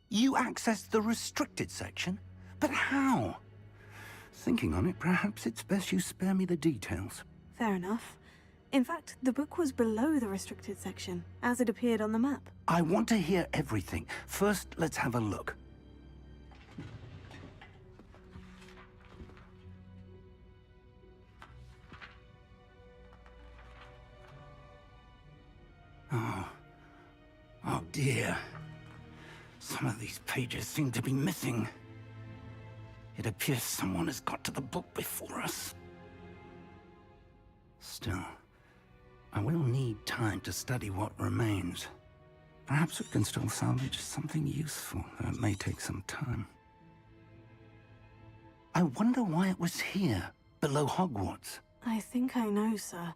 [SPEAKER 3] You accessed the restricted section? But how? Thinking on it, perhaps it's best you spare me the details.
[SPEAKER 2] Fair enough. In fact, the book was below the restricted section, as it appeared on the map.
[SPEAKER 3] I want to hear everything. First, let's have a look. Oh dear. Some of these pages seem to be missing. It appears someone has got to the book before us. Still, I will need time to study what remains. Perhaps we can still salvage something useful, though it may take some time. I wonder why it was here, below Hogwarts.
[SPEAKER 2] I think I know, sir.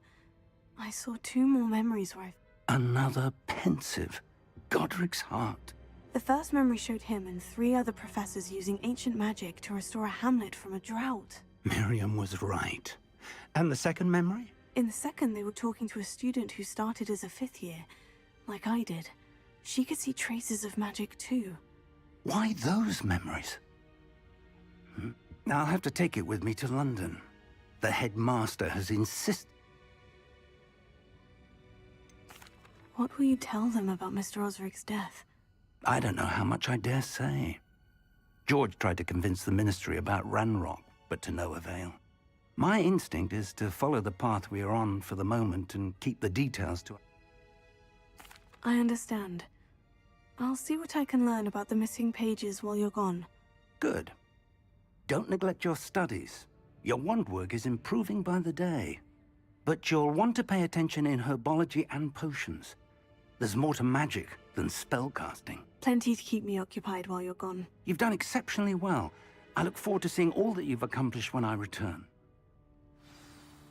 [SPEAKER 2] I saw 2 more memories where
[SPEAKER 3] Another pensive. Godric's heart.
[SPEAKER 2] The first memory showed him and 3 other professors using ancient magic to restore a hamlet from a drought.
[SPEAKER 3] Miriam was right. And the second memory?
[SPEAKER 2] In the second, they were talking to a student who started as a 5th year, like I did. She could see traces of magic too.
[SPEAKER 3] Why those memories? I'll have to take it with me to London. The headmaster has insisted.
[SPEAKER 2] What will you tell them about Mr. Osric's death?
[SPEAKER 3] I don't know how much I dare say. George tried to convince the Ministry about Ranrock, but to no avail. My instinct is to follow the path we are on for the moment and keep the details to...
[SPEAKER 2] I understand. I'll see what I can learn about the missing pages while you're gone.
[SPEAKER 3] Good. Don't neglect your studies. Your wand work is improving by the day. But you'll want to pay attention in herbology and potions. There's more to magic than spellcasting.
[SPEAKER 2] Plenty to keep me occupied while you're gone.
[SPEAKER 3] You've done exceptionally well. I look forward to seeing all that you've accomplished when I return.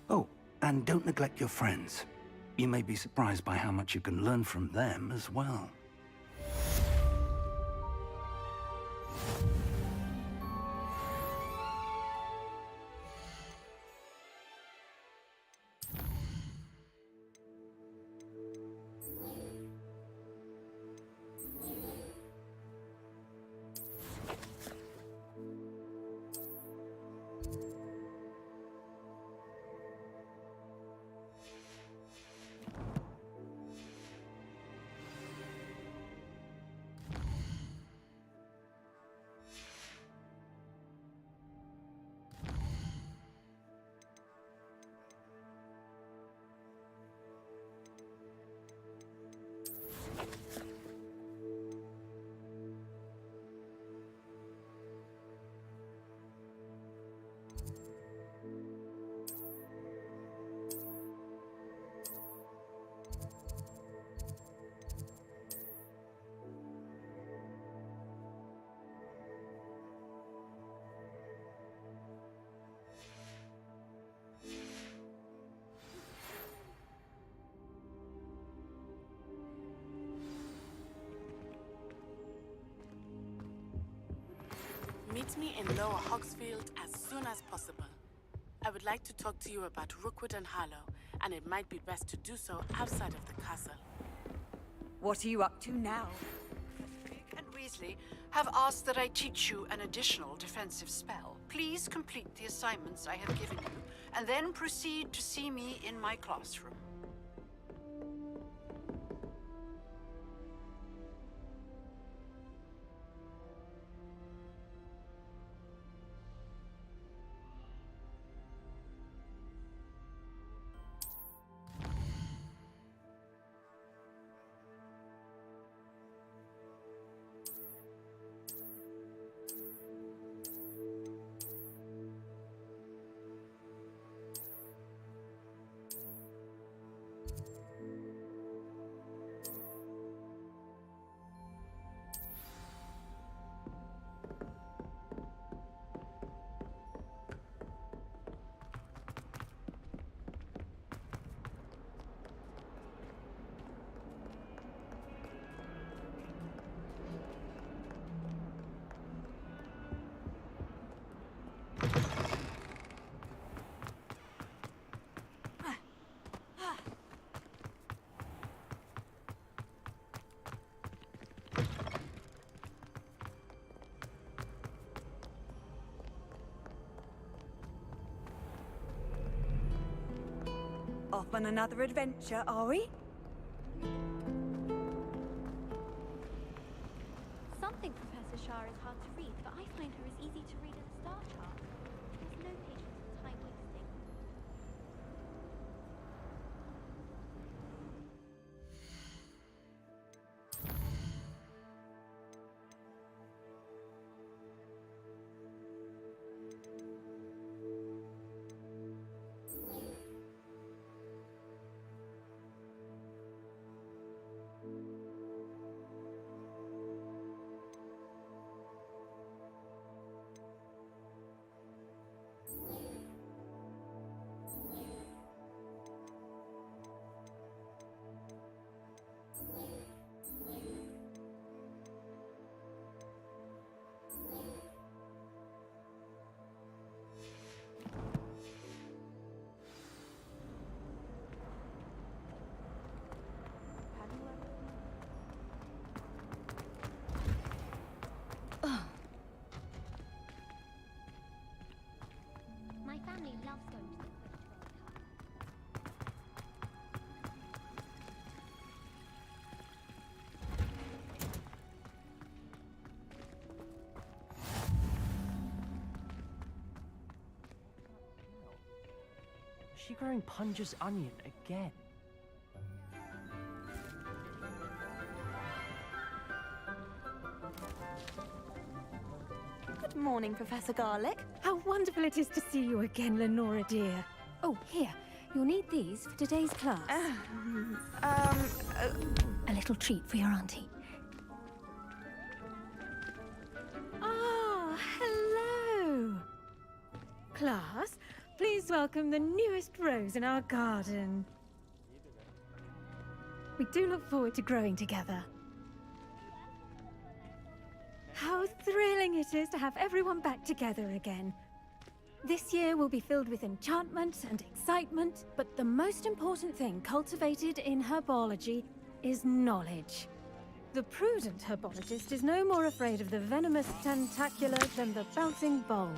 [SPEAKER 3] Oh, and don't neglect your friends. You may be surprised by how much you can learn from them as well.
[SPEAKER 20] Meet me in Lower Hogsfield as soon as possible. I would like to talk to you about Rookwood and Harlow, and it might be best to do so outside of the castle.
[SPEAKER 21] What are you up to now?
[SPEAKER 6] Fig and Weasley have asked that I teach you an additional defensive spell. Please complete the assignments I have given you, and then proceed to see me in my classroom.
[SPEAKER 19] on another adventure, are we?
[SPEAKER 8] Something Professor Shah is hard to read, but I find her as easy to read as a star chart. There's no patience with time wasting.
[SPEAKER 5] My family loves going to the
[SPEAKER 11] Is she growing Punja's onion again?
[SPEAKER 13] Good morning, Professor Garlic.
[SPEAKER 22] How wonderful it is to see you again, Lenora dear. Oh, here. You'll need these for today's class. A little treat for your auntie. Ah, hello. Class, please welcome the newest rose in our garden. We do look forward to growing together. How thrilling it is to have everyone back together again. This year will be filled with enchantment and excitement, but the most important thing cultivated in herbology is knowledge. The prudent herbologist is no more afraid of the venomous tentacular than the bouncing bowl.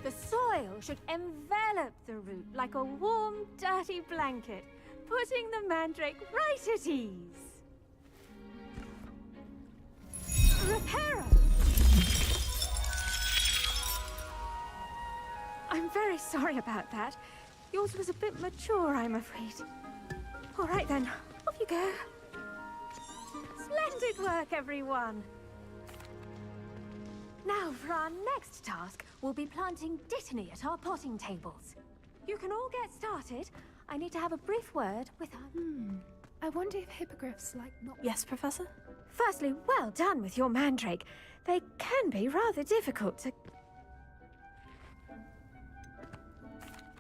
[SPEAKER 22] The soil should envelop the root like a warm, dirty blanket, putting the mandrake right at ease. Reparo! I'm very sorry about that. Yours was a bit mature, I'm afraid. All right then, off you go. Splendid work, everyone! Now, for our next task, we'll be planting Dittany at our potting tables. You can all get started. I need to have a brief word with our...
[SPEAKER 2] I wonder if hippogriffs like not... Yes, Professor?
[SPEAKER 22] Firstly, well done with your mandrake. They can be rather difficult to...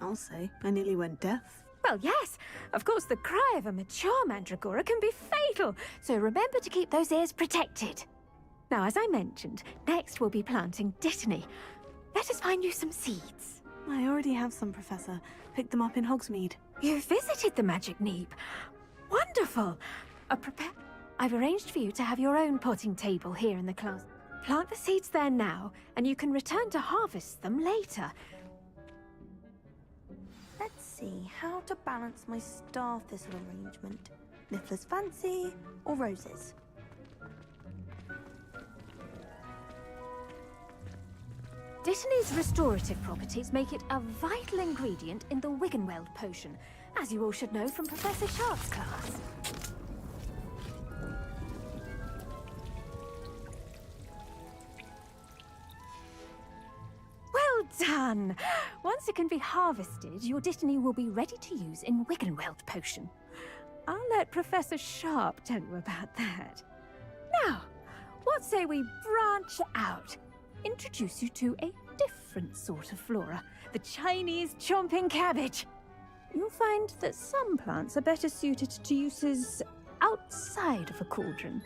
[SPEAKER 2] I'll say, I nearly went deaf.
[SPEAKER 22] Well, yes. Of course, the cry of a mature mandragora can be fatal, so remember to keep those ears protected. Now, as I mentioned, next we'll be planting Dittany. Let us find you some seeds.
[SPEAKER 2] I already have some, Professor. Picked them up in Hogsmeade.
[SPEAKER 22] You visited the Magic Neep. Wonderful. I've arranged for you to have your own potting table here in the class. Plant the seeds there now, and you can return to harvest them later.
[SPEAKER 13] Let's see how to balance my star thistle arrangement. Niffler's fancy or roses?
[SPEAKER 22] Dittany's restorative properties make it a vital ingredient in the Wiggenweld potion, as you all should know from Professor Sharp's class. Well done! Once it can be harvested, your Dittany will be ready to use in Wiggenweld potion. I'll let Professor Sharp tell you about that. Now, what say we branch out? Introduce you to a different sort of flora, the Chinese chomping cabbage. You'll find that some plants are better suited to uses outside of a cauldron.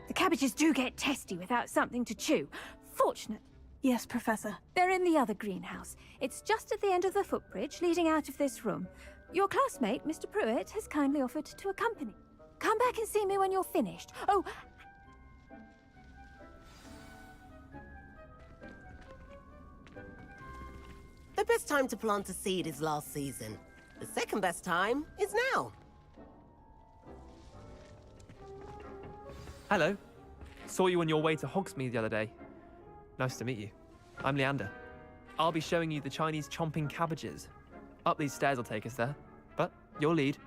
[SPEAKER 22] The cabbages do get testy without something to chew. Fortunate.
[SPEAKER 2] Yes, Professor.
[SPEAKER 22] They're in the other greenhouse. It's just at the end of the footbridge leading out of this room. Your classmate, Mr. Pruitt, has kindly offered to accompany. Come back and see me when you're finished. Oh,
[SPEAKER 1] The best time to plant a seed is last season. The second best time is now.
[SPEAKER 9] Hello. Saw you on your way to Hogsmeade the other day. Nice to meet you. I'm Leander. I'll be showing you the Chinese chomping cabbages. Up these stairs will take us there, but you'll lead.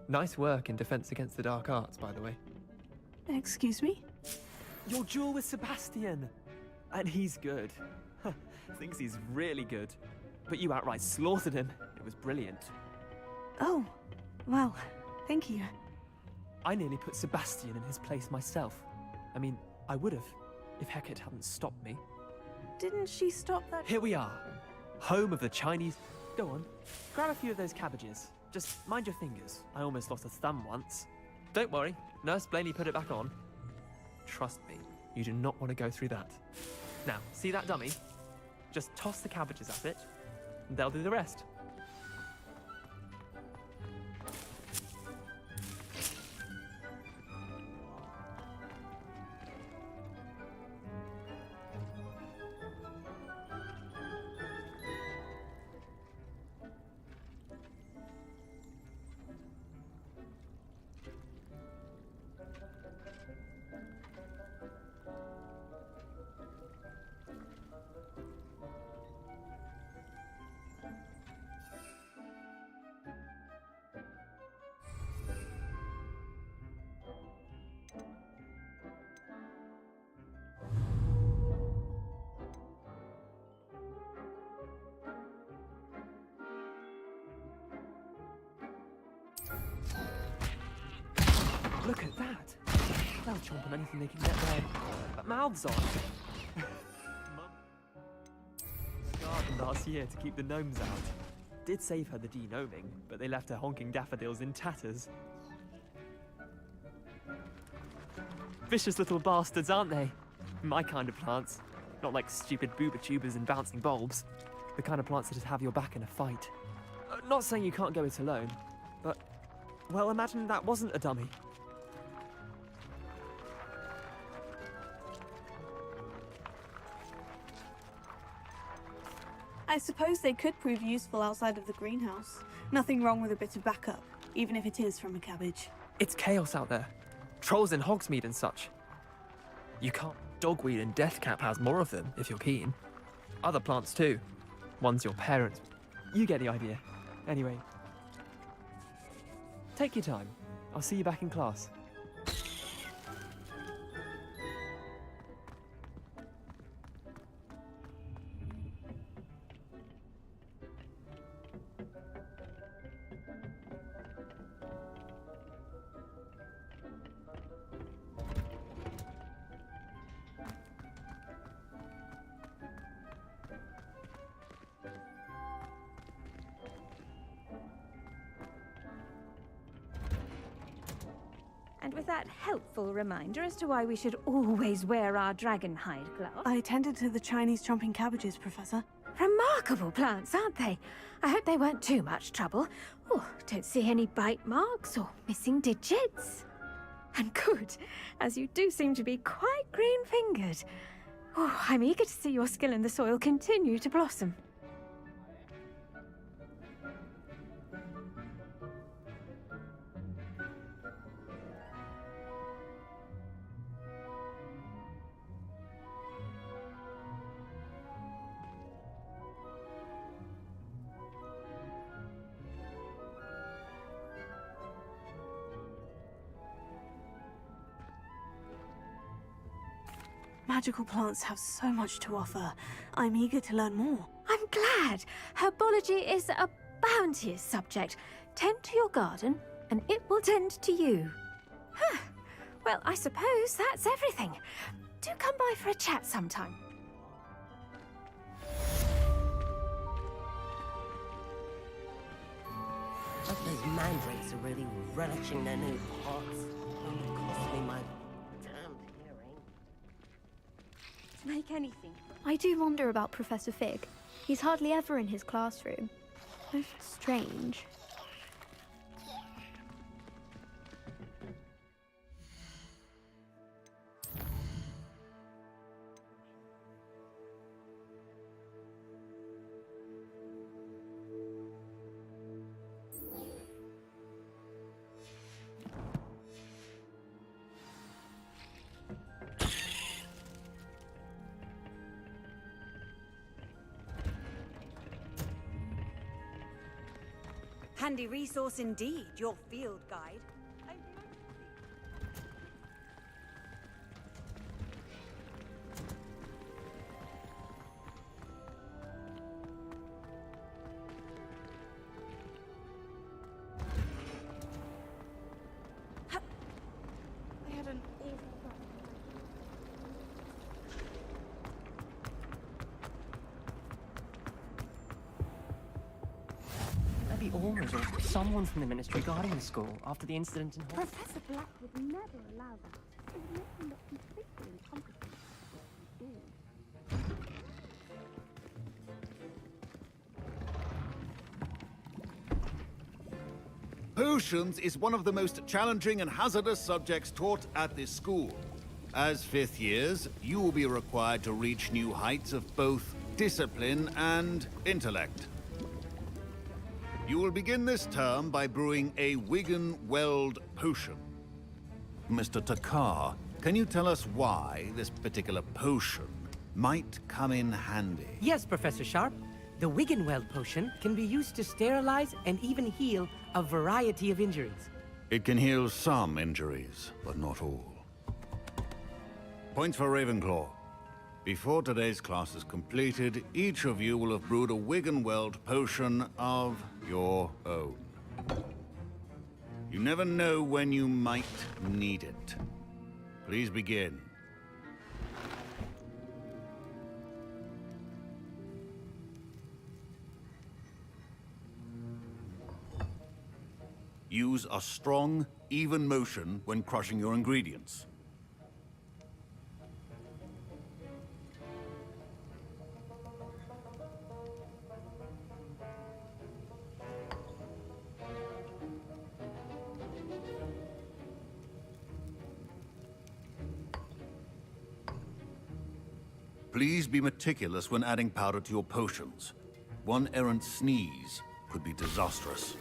[SPEAKER 9] Nice work in Defense Against the Dark Arts, by the way.
[SPEAKER 2] Excuse me?
[SPEAKER 9] Your duel with Sebastian! And he's good. Thinks he's really good. But you outright slaughtered him. It was brilliant.
[SPEAKER 2] Oh, well, thank you.
[SPEAKER 9] I nearly put Sebastian in his place myself. I mean, I would have, if Hecate hadn't stopped me.
[SPEAKER 2] Didn't she stop that?
[SPEAKER 9] Here we are. Home of the Chinese... Go on, grab a few of those cabbages. Just mind your fingers. I almost lost a thumb once. Don't worry, Nurse Blaney put it back on. Trust me, you do not want to go through that. Now, see that dummy? Just toss the cabbages at it, and they'll do the rest. Look at that! They'll chomp on anything they can get their mouths on. Mum gardened last year to keep the gnomes out. Did save her the de-gnoming, but they left her honking daffodils in tatters. Vicious little bastards, aren't they? My kind of plants. Not like stupid booba tubers and bouncing bulbs. The kind of plants that just have your back in a fight. Not saying you can't go it alone, but... well, imagine that wasn't a dummy.
[SPEAKER 2] I suppose they could prove useful outside of the greenhouse. Nothing wrong with a bit of backup, even if it is from a cabbage.
[SPEAKER 9] It's chaos out there. Trolls in Hogsmeade and such. You can't... Dogweed and Deathcap has more of them, if you're keen. Other plants too. One's your parents. You get the idea. Anyway. Take your time. I'll see you back in class.
[SPEAKER 22] and with that helpful reminder as to why we should always wear our dragon hide gloves.
[SPEAKER 2] I tended to the Chinese chomping cabbages, Professor.
[SPEAKER 22] Remarkable plants, aren't they? I hope they weren't too much trouble. Oh, don't see any bite marks or missing digits. And good, as you do seem to be quite green-fingered. Oh, I'm eager to see your skill in the soil continue to blossom.
[SPEAKER 2] Magical plants have so much to offer. I'm eager to learn more.
[SPEAKER 22] I'm glad. Herbology is a bounteous subject. Tend to your garden, and it will tend to you. Well, I suppose that's everything. Do come by for a chat sometime.
[SPEAKER 1] But those mandrakes are really relishing their new pots. Only cost me my damn hearing.
[SPEAKER 22] Like anything. I do wonder about Professor Fig. He's hardly ever in his classroom. So strange.
[SPEAKER 21] Handy resource indeed, your field guide.
[SPEAKER 20] I had an awful
[SPEAKER 11] Maybe Aura's or someone from the ministry guarding the school after the incident in Hogwarts.
[SPEAKER 5] Professor Black would never allow that. It would make him look completely incompetent.
[SPEAKER 16] Potions is one of the most challenging and hazardous subjects taught at this school. As fifth years, you will be required to reach new heights of both discipline and intellect. You will begin this term by brewing a Wigan Weld potion. Mr. Takar, can you tell us why this particular potion might come in handy?
[SPEAKER 4] Yes, Professor Sharp. The Wiggenweld potion can be used to sterilize and even heal a variety of injuries.
[SPEAKER 16] It can heal some injuries, but not all. Points for Ravenclaw. Before today's class is completed, each of you will have brewed a Wiggenweld potion of your own. You never know when you might need it. Please begin. Use a strong, even motion when crushing your ingredients. Please be meticulous when adding powder to your potions. One errant sneeze could be disastrous.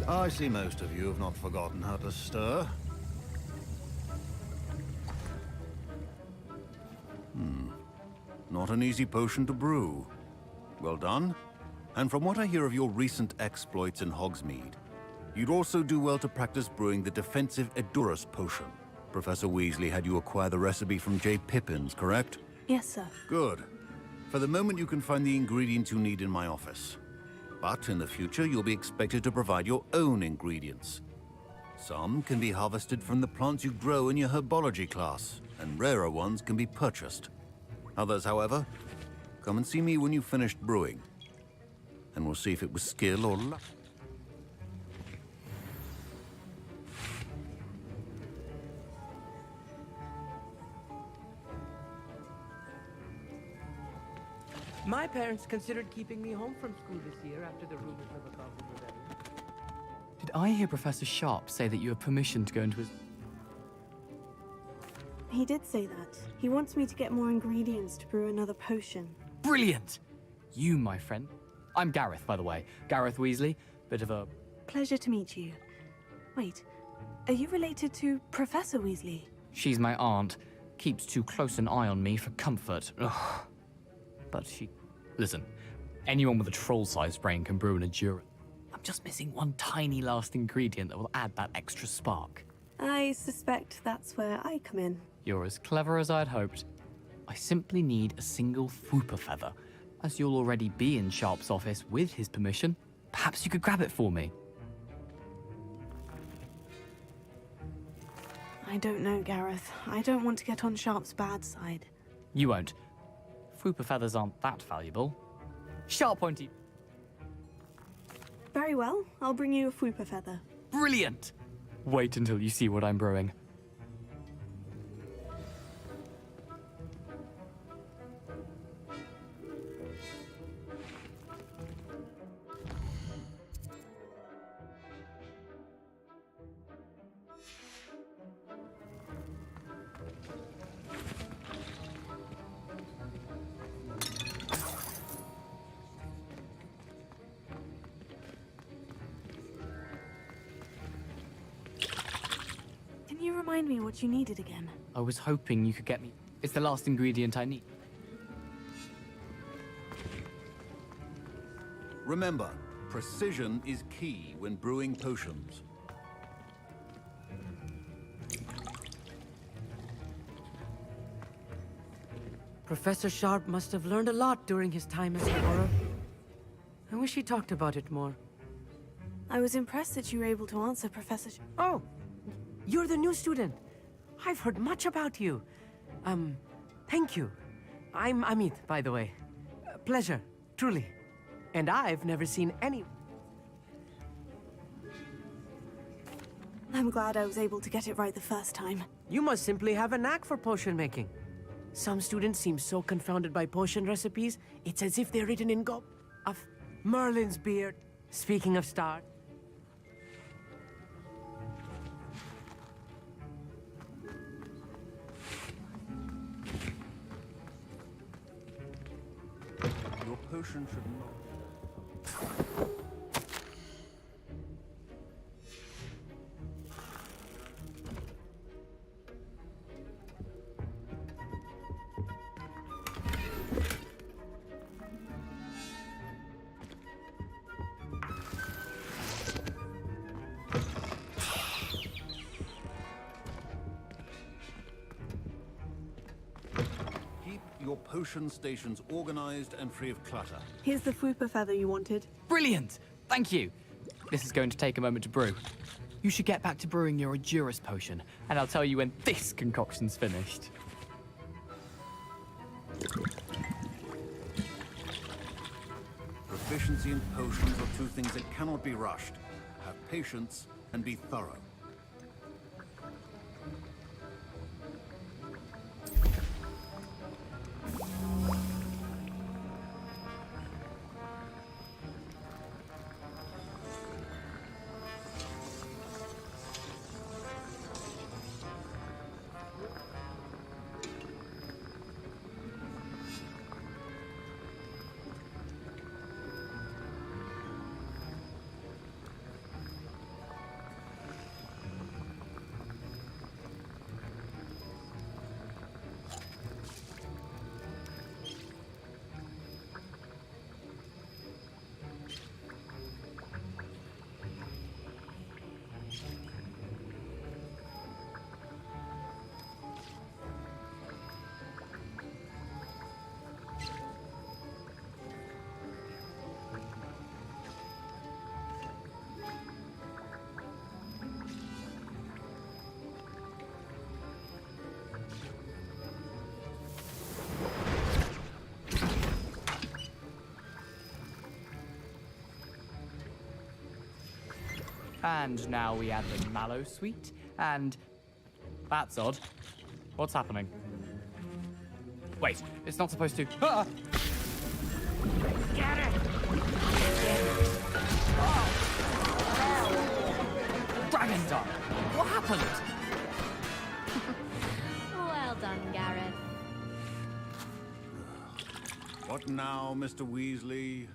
[SPEAKER 16] I see most of you have not forgotten how to stir. Not an easy potion to brew. Well done. And from what I hear of your recent exploits in Hogsmeade, you'd also do well to practice brewing the defensive Edurus potion. Professor Weasley had you acquire the recipe from J. Pippins, correct?
[SPEAKER 2] Yes, sir.
[SPEAKER 16] Good. For the moment, you can find the ingredients you need in my office. But in the future, you'll be expected to provide your own ingredients. Some can be harvested from the plants you grow in your herbology class, and rarer ones can be purchased. Others, however, come and see me when you've finished brewing, and we'll see if it was skill or luck.
[SPEAKER 4] My parents considered keeping me home from school this year after the rumors of a Goblin rebellion.
[SPEAKER 10] Did I hear Professor Sharp say that you have permission to go into his...
[SPEAKER 2] He did say that. He wants me to get more ingredients to brew another potion.
[SPEAKER 10] Brilliant! You, my friend. I'm Gareth, by the way. Gareth Weasley. Bit of a...
[SPEAKER 2] Pleasure to meet you. Wait, are you related to Professor Weasley?
[SPEAKER 10] She's my aunt. Keeps too close an eye on me for comfort. Ugh. But she... Listen, anyone with a troll-sized brain can brew an endurance. I'm just missing one tiny last ingredient that will add that extra spark.
[SPEAKER 2] I suspect that's where I come in.
[SPEAKER 10] You're as clever as I'd hoped. I simply need a single Fooper feather. As you'll already be in Sharp's office with his permission, perhaps you could grab it for me.
[SPEAKER 2] I don't know, Gareth. I don't want to get on Sharp's bad side.
[SPEAKER 10] You won't. Fooper feathers aren't that valuable. Sharp pointy.
[SPEAKER 2] Very well, I'll bring you a Fooper feather.
[SPEAKER 10] Brilliant! Wait until you see what I'm brewing.
[SPEAKER 2] Can you remind me what you needed again?
[SPEAKER 10] I was hoping you could get me... It's the last ingredient I need.
[SPEAKER 16] Remember, precision is key when brewing potions.
[SPEAKER 4] Professor Sharp must have learned a lot during his time as Aurora. I wish he talked about it more.
[SPEAKER 2] I was impressed that you were able to answer Professor
[SPEAKER 4] Oh! You're the new student. I've heard much about you. Thank you. I'm Amit, by the way. Pleasure, truly. And I've never seen any...
[SPEAKER 2] I'm glad I was able to get it right the first time.
[SPEAKER 4] You must simply have a knack for potion making. Some students seem so confounded by potion recipes, it's as if they're written in of Merlin's beard. Speaking of stars.
[SPEAKER 16] Your potion should not... Your potion stations organized and free of clutter.
[SPEAKER 2] Here's the Fooper feather you wanted.
[SPEAKER 10] Brilliant! Thank you. This is going to take a moment to brew. You should get back to brewing your Edurus potion, and I'll tell you when this concoction's finished.
[SPEAKER 16] Proficiency and potions are two things that cannot be rushed. Have patience and be thorough.
[SPEAKER 10] And now we add the mallow sweet, and... That's odd. What's happening? Wait, it's not supposed to... Ah!
[SPEAKER 12] Get it!
[SPEAKER 10] Dragon Dart! What happened?
[SPEAKER 8] Well done, Gareth.
[SPEAKER 16] What now, Mr. Weasley?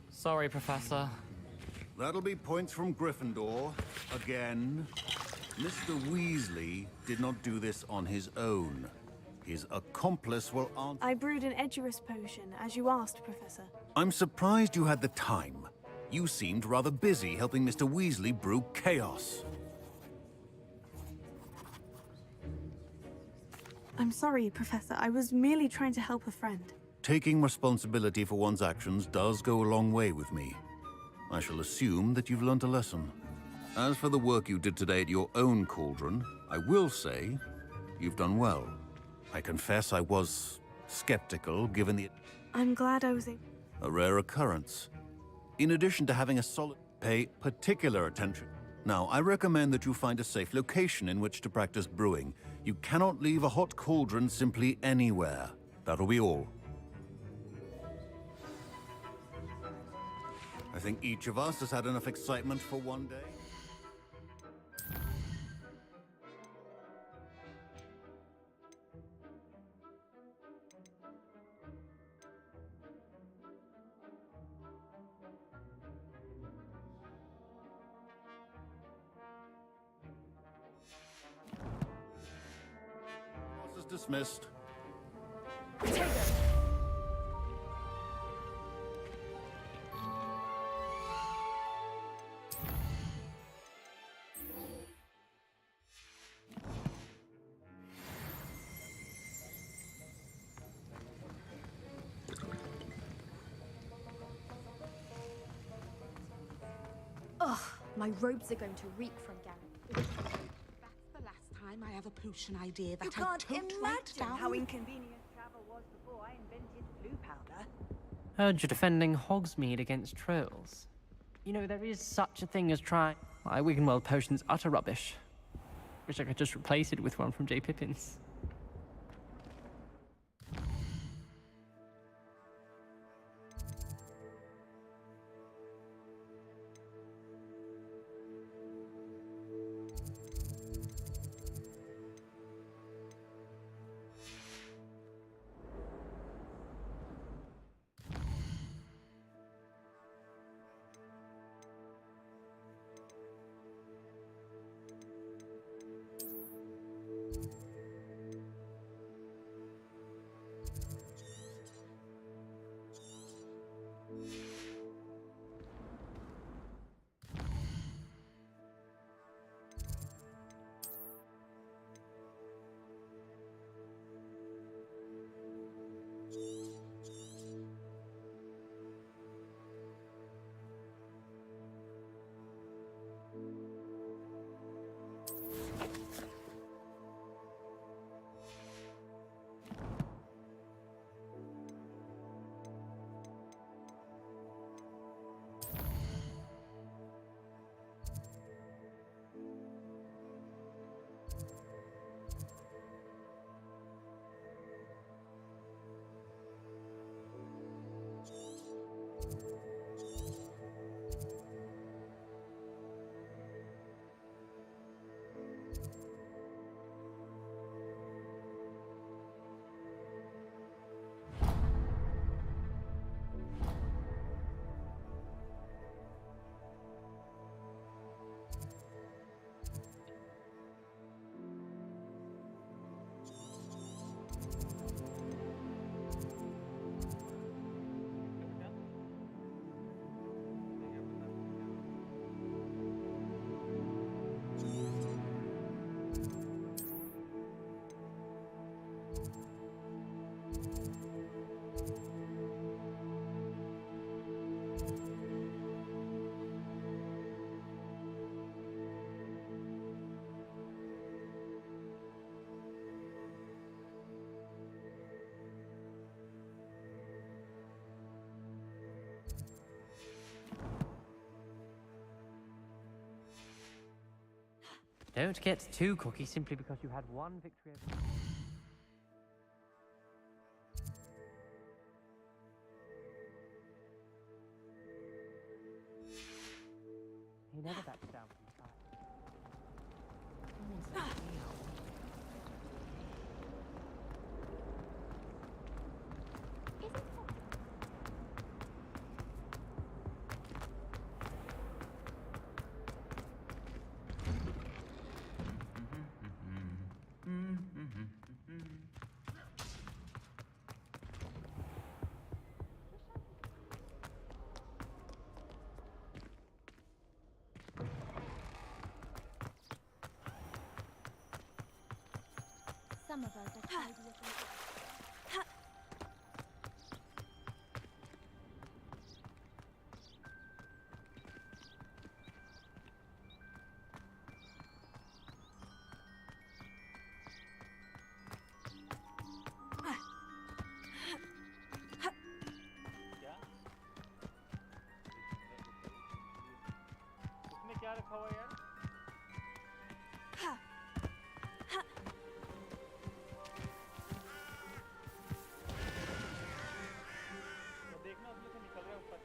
[SPEAKER 10] Sorry, Professor.
[SPEAKER 16] That'll be points from Gryffindor. Again. Mr. Weasley did not do this on his own. His accomplice will answer.
[SPEAKER 2] I brewed an Edurus potion, as you asked, Professor.
[SPEAKER 16] I'm surprised you had the time. You seemed rather busy helping Mr. Weasley brew chaos.
[SPEAKER 2] I'm sorry, Professor. I was merely trying to help a friend.
[SPEAKER 16] Taking responsibility for one's actions does go a long way with me. I shall assume that you've learnt a lesson. As for the work you did today at your own cauldron, I will say you've done well. I confess I was skeptical, given the...
[SPEAKER 2] I'm glad I was able...
[SPEAKER 16] a rare occurrence. In addition to having a solid... pay particular attention. Now, I recommend that you find a safe location in which to practice brewing. You cannot leave a hot cauldron simply anywhere. That'll be all. I think each of us has had enough excitement for one day. Class is dismissed.
[SPEAKER 14] Ugh, my robes are going to reek from Gary.
[SPEAKER 20] That's the last time I have a potion idea that
[SPEAKER 19] You
[SPEAKER 20] I
[SPEAKER 19] can't
[SPEAKER 20] tote
[SPEAKER 19] imagine
[SPEAKER 20] right down.
[SPEAKER 19] how inconvenient travel was before I invented blue powder.
[SPEAKER 4] Heard you're defending Hogsmeade against trolls. You know, there is such a thing as trying... My Wiggenweld potion's utter rubbish. Wish I could just replace it with one from J. Pippin's. Don't get too cocky simply because you had one victory over... He never backs down from the fight.
[SPEAKER 8] Some of us are tidy as
[SPEAKER 18] क्या रखा हुआ है यार? तो देखना उसमें से निकल रहा है ऊपर.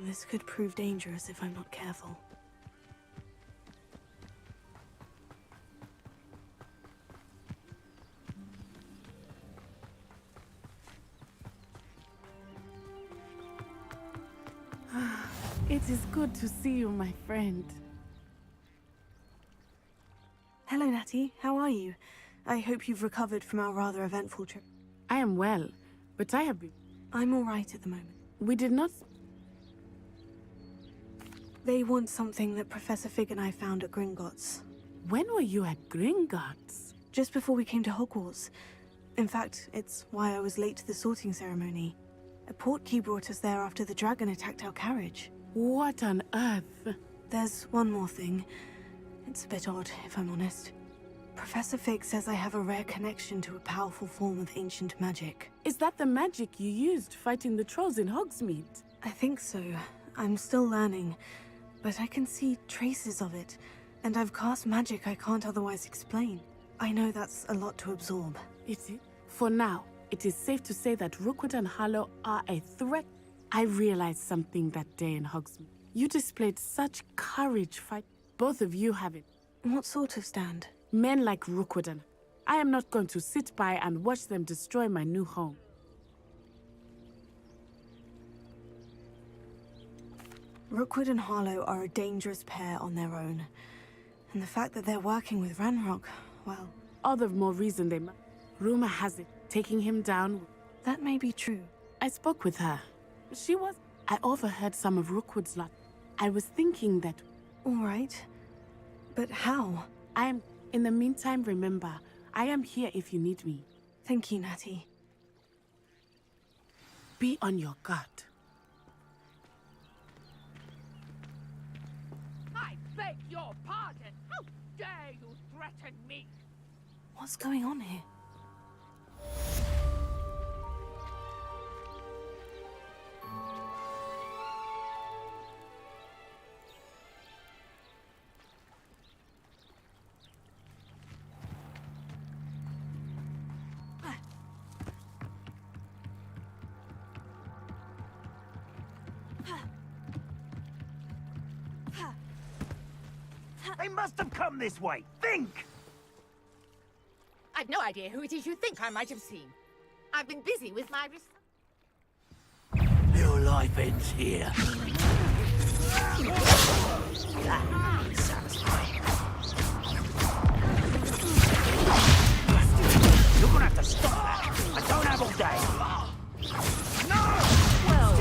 [SPEAKER 2] This could prove dangerous if I'm not careful.
[SPEAKER 20] It is good to see you, my friend.
[SPEAKER 2] Hello, Natty. How are you? I hope you've recovered from our rather eventful trip.
[SPEAKER 20] I am well, but I have been...
[SPEAKER 2] I'm all right at the moment.
[SPEAKER 20] We did not...
[SPEAKER 2] They want something that Professor Fig and I found at Gringotts.
[SPEAKER 20] When were you at Gringotts?
[SPEAKER 2] Just before we came to Hogwarts. In fact, it's why I was late to the sorting ceremony. A portkey brought us there after the dragon attacked our carriage.
[SPEAKER 20] What on earth?
[SPEAKER 2] There's one more thing. It's a bit odd, if I'm honest. Professor Fig says I have a rare connection to a powerful form of ancient magic.
[SPEAKER 20] Is that the magic you used fighting the trolls in Hogsmeade?
[SPEAKER 2] I think so. I'm still learning. But I can see traces of it, and I've cast magic I can't otherwise explain. I know that's a lot to absorb.
[SPEAKER 20] Is it? For now, it is safe to say that Rookwood and Harlow are a threat. I realized something that day in Hogsmeade. You displayed such courage fight. Both of you have it.
[SPEAKER 2] What sort of stand?
[SPEAKER 20] Men like Rookwood and... I am not going to sit by and watch them destroy my new home.
[SPEAKER 2] Rookwood and Harlow are a dangerous pair on their own. And the fact that they're working with Ranrock, well...
[SPEAKER 20] All the more reason they must. Rumor has it, taking him down...
[SPEAKER 2] That may be true.
[SPEAKER 20] I spoke with her. She was... I overheard some of Rookwood's lot. I was thinking that...
[SPEAKER 2] All right. But how?
[SPEAKER 20] I am... In the meantime, remember, I am here if you need me.
[SPEAKER 2] Thank you, Natty.
[SPEAKER 20] Be on your guard.
[SPEAKER 12] I beg your pardon. How dare you threaten me?
[SPEAKER 2] What's going on here?
[SPEAKER 7] They must have come this way. Think!
[SPEAKER 12] I've no idea who it is you think I might have seen. I've been busy with my research.
[SPEAKER 7] Your life ends here. Satisfying. You're gonna have to stop that. I don't have all day. No! Well...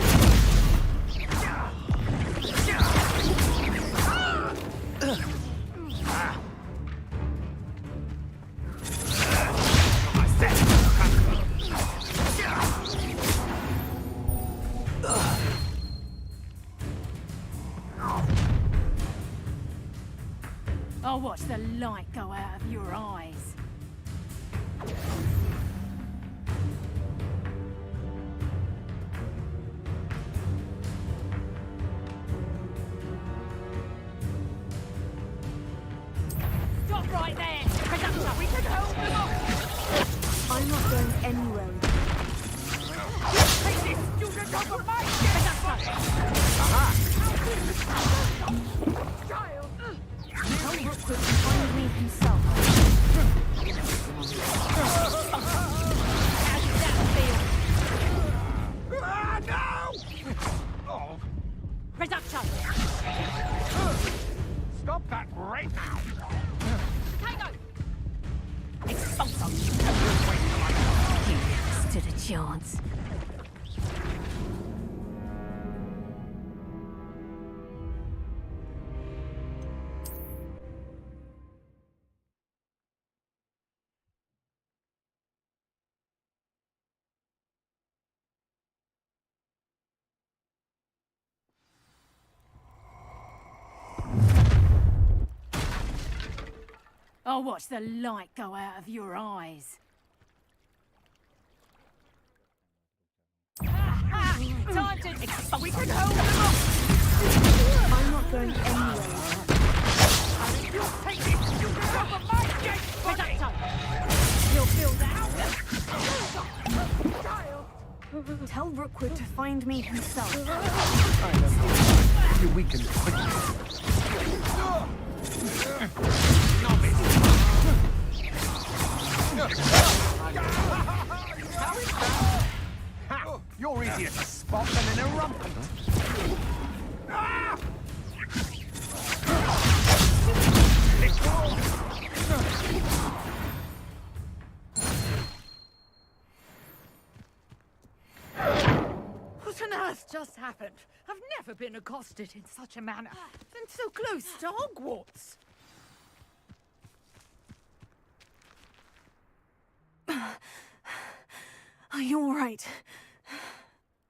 [SPEAKER 22] I'll watch the light go out of your eyes. Stop right there! Conductor, we can hold them off!
[SPEAKER 13] I'm not going anywhere.
[SPEAKER 12] Take this student off of my
[SPEAKER 2] Tell Rookwood to find me himself.
[SPEAKER 12] How did that feel?
[SPEAKER 7] No! Oh.
[SPEAKER 12] Reduction!
[SPEAKER 7] Stop that right now!
[SPEAKER 12] Tango!
[SPEAKER 2] Expulso! You stood a chance.
[SPEAKER 22] I'll watch the light go out of your eyes. Time to expel. We can hold them off.
[SPEAKER 13] I'm not going anywhere.
[SPEAKER 12] You'll take this student off of my dead body! You'll feel that?
[SPEAKER 13] Tell Rookwood to find me himself.
[SPEAKER 7] You weaken quickly. You're easier to spot than an irrumpent.
[SPEAKER 12] What on earth just happened? I've never been accosted in such a manner, and so close to Hogwarts.
[SPEAKER 13] Are you all right?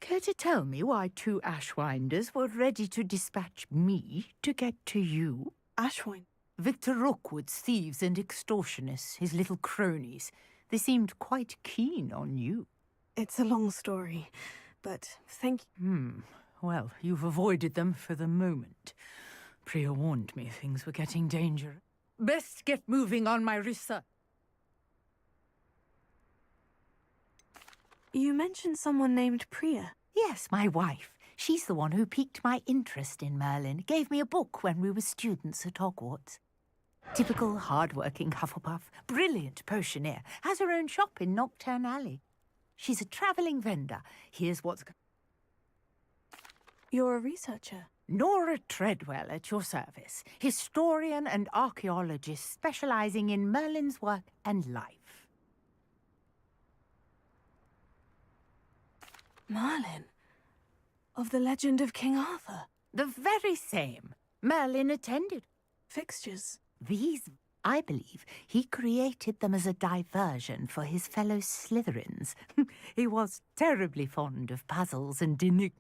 [SPEAKER 17] Care to tell me why two Ashwinders were ready to dispatch me to get to you?
[SPEAKER 13] Ashwind?
[SPEAKER 17] Victor Rookwood's thieves and extortionists, his little cronies. They seemed quite keen on you.
[SPEAKER 13] It's a long story, but thank you.
[SPEAKER 17] Well, you've avoided them for the moment. Priya warned me things were getting dangerous. Best get moving on my research.
[SPEAKER 13] You mentioned someone named Priya.
[SPEAKER 17] Yes, my wife. She's the one who piqued my interest in Merlin. Gave me a book when we were students at Hogwarts. Typical hard-working Hufflepuff. Brilliant potioneer. Has her own shop in Knockturn Alley. She's a travelling vendor. Here's what's...
[SPEAKER 13] You're a researcher?
[SPEAKER 17] Nora Treadwell at your service. Historian and archaeologist specialising in Merlin's work and life.
[SPEAKER 13] Merlin? Of the legend of King Arthur?
[SPEAKER 17] The very same. Merlin attended.
[SPEAKER 13] Fixtures?
[SPEAKER 17] These, I believe, he created them as a diversion for his fellow Slytherins. He was terribly fond of puzzles and enigmas.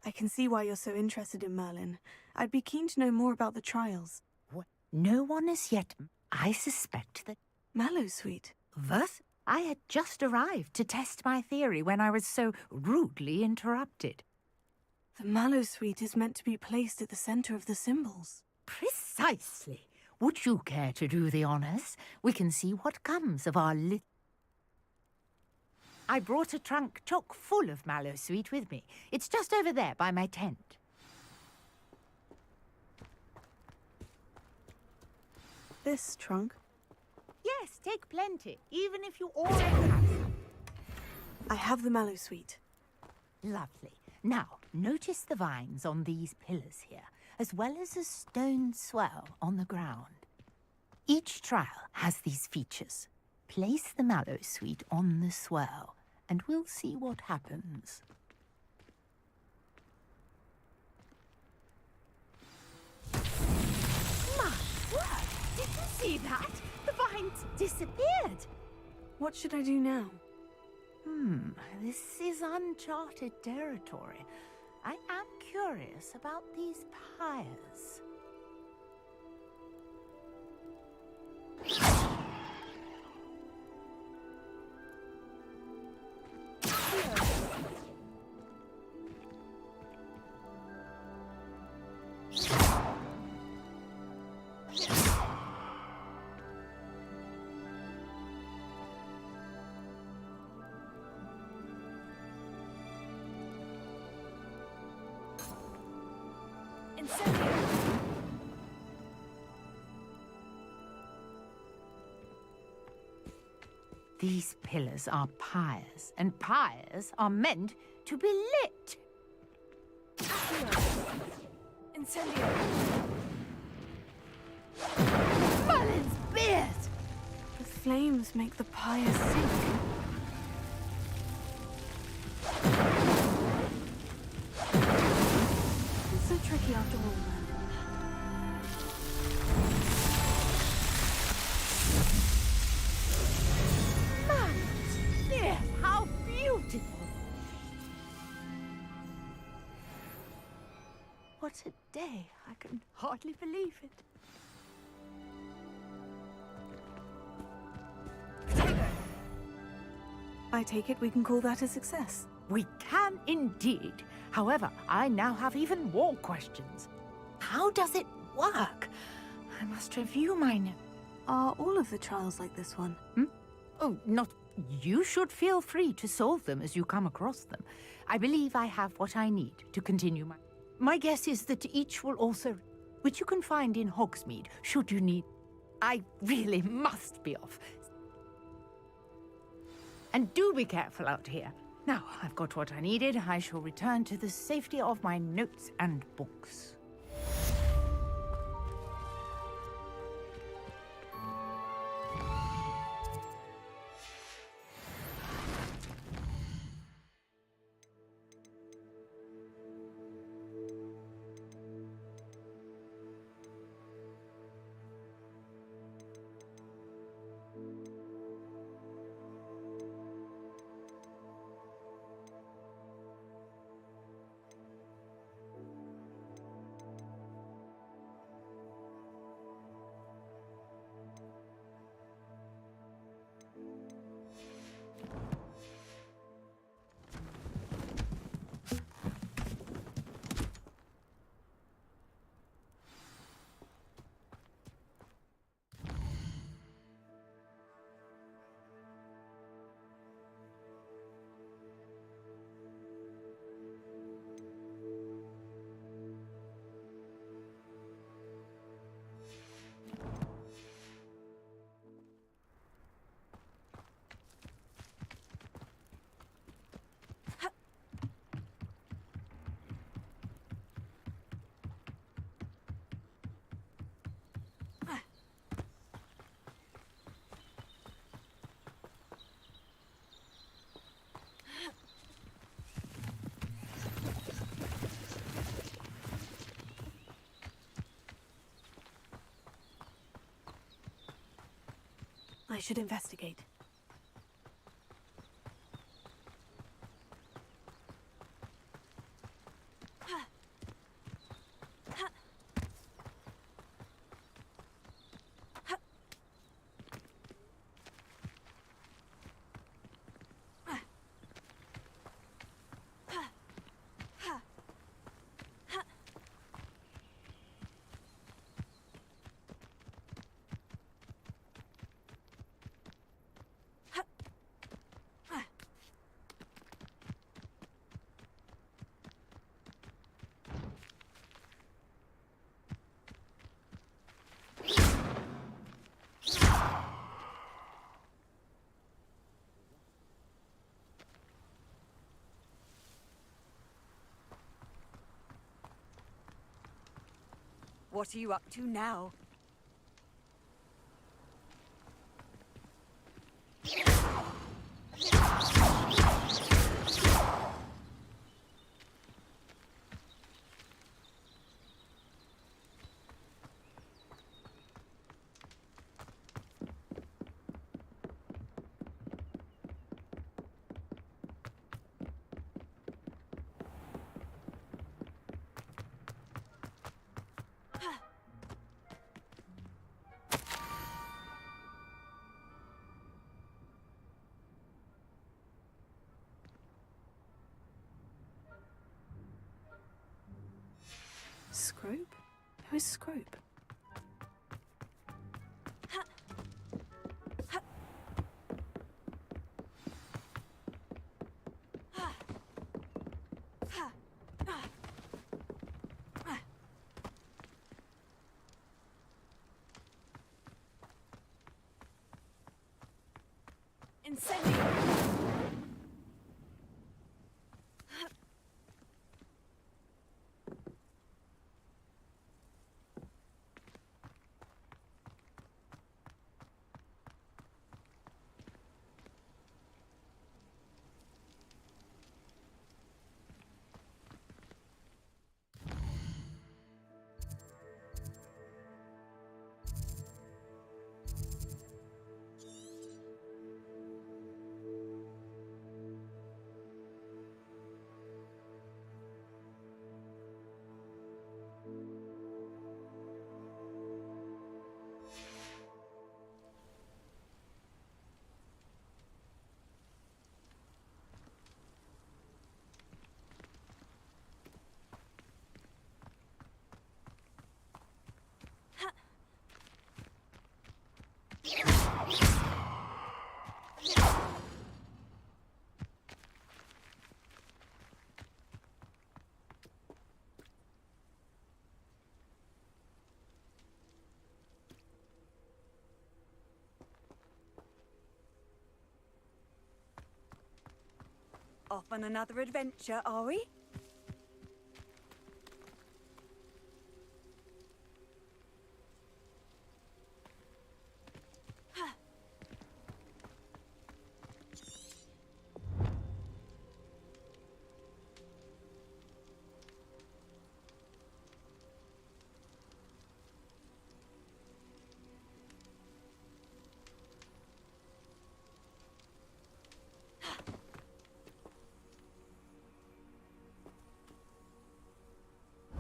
[SPEAKER 13] I can see why you're so interested in Merlin. I'd be keen to know more about the trials.
[SPEAKER 17] What? No one as yet. I suspect that...
[SPEAKER 13] Mallowsweet?
[SPEAKER 17] What? I had just arrived to test my theory when I was so rudely interrupted.
[SPEAKER 13] The Mallowsweet is meant to be placed at the centre of the symbols.
[SPEAKER 17] Precisely. Would you care to do the honours? We can see what comes of our little... I brought a trunk chock full of Mallowsweet with me. It's just over there by my tent.
[SPEAKER 2] this trunk?
[SPEAKER 17] Yes, take plenty, even if you already have some.
[SPEAKER 2] I have the mallow sweet.
[SPEAKER 17] Lovely. Now, notice the vines on these pillars here, as well as a stone swell on the ground. Each trial has these features. Place the mallow sweet on the swell, and we'll see what happens. My word! Did you see that? The vines disappeared!
[SPEAKER 2] What should I do now?
[SPEAKER 17] This is uncharted territory. I am curious about these pyres. These pillars are pyres, and pyres are meant to be lit.
[SPEAKER 2] Incendio!
[SPEAKER 17] Merlin's beard!
[SPEAKER 2] The flames make the pyre sink. It's so tricky after all, Merlin.
[SPEAKER 17] Yes, how beautiful! What a day! I can hardly believe it.
[SPEAKER 2] I take it we can call that a success.
[SPEAKER 17] We can indeed. However, I now have even more questions. How does it work? I must review my notes.
[SPEAKER 2] Are all of the trials like this one?
[SPEAKER 17] Oh, not... You should feel free to solve them as you come across them. I believe I have what I need to continue my... My guess is that each will also... Which you can find in Hogsmeade, should you need... I really must be off. And do be careful out here. Now, I've got what I needed. I shall return to the safety of my notes and books.
[SPEAKER 2] I should investigate.
[SPEAKER 19] What are you up to now?
[SPEAKER 2] Scrope? Who is Scrope?
[SPEAKER 19] Incendio! Off on another adventure, are we?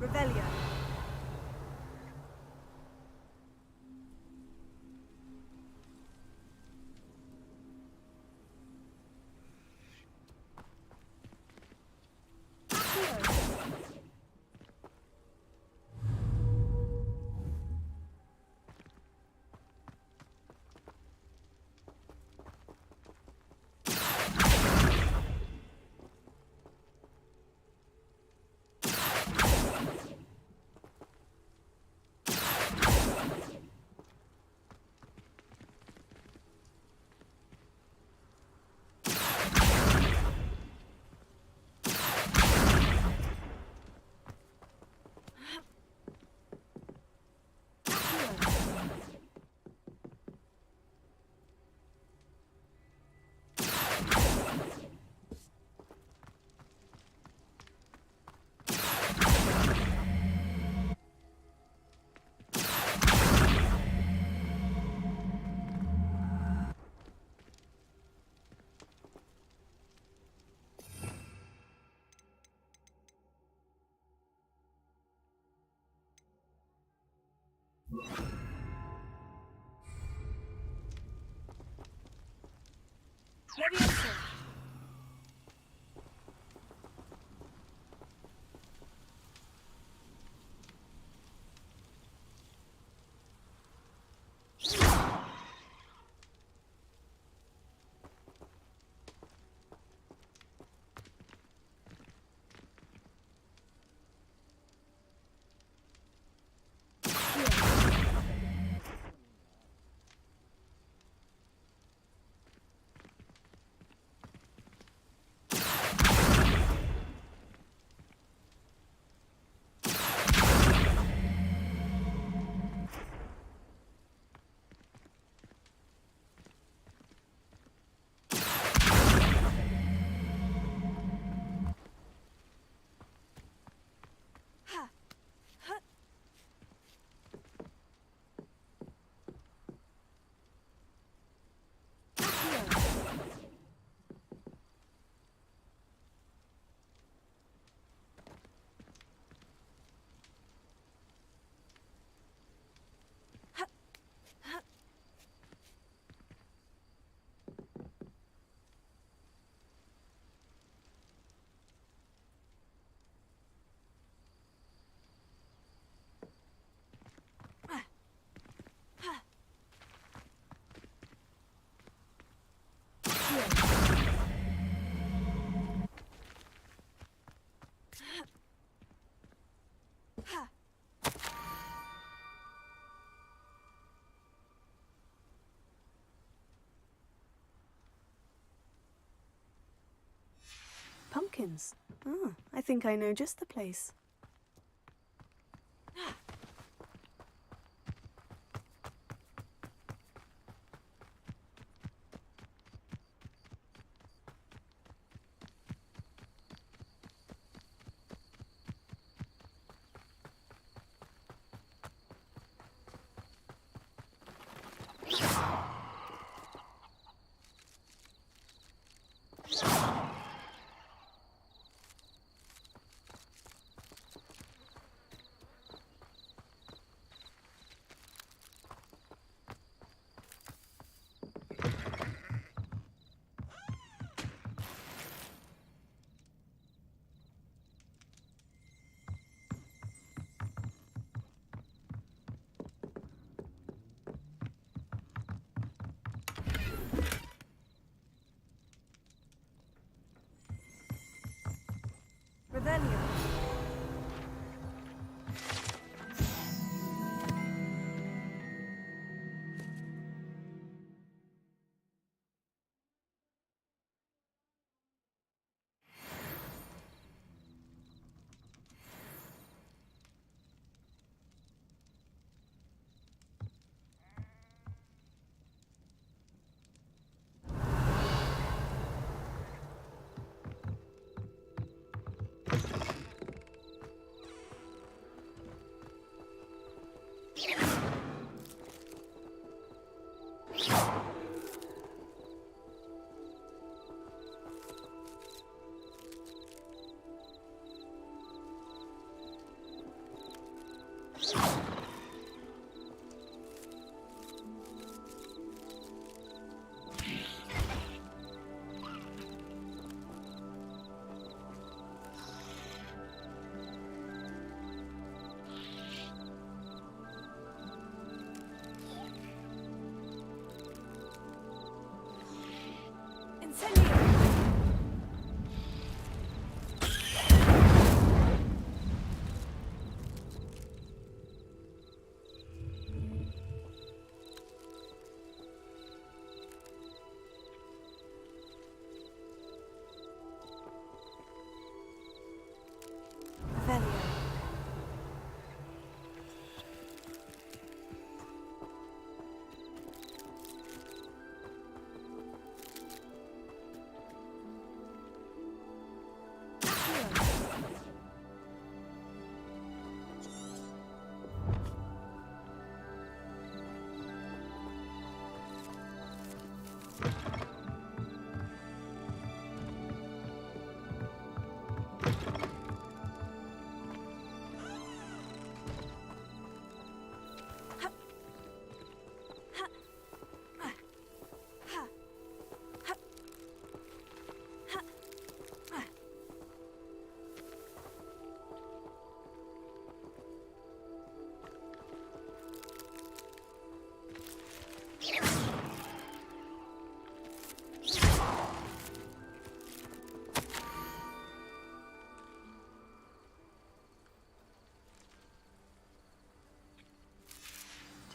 [SPEAKER 19] Revelio. Leviosa.
[SPEAKER 2] pumpkins. Oh, I think I know just the place.
[SPEAKER 19] Revelio.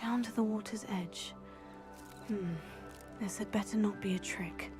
[SPEAKER 2] Down to the water's edge. This had better not be a trick.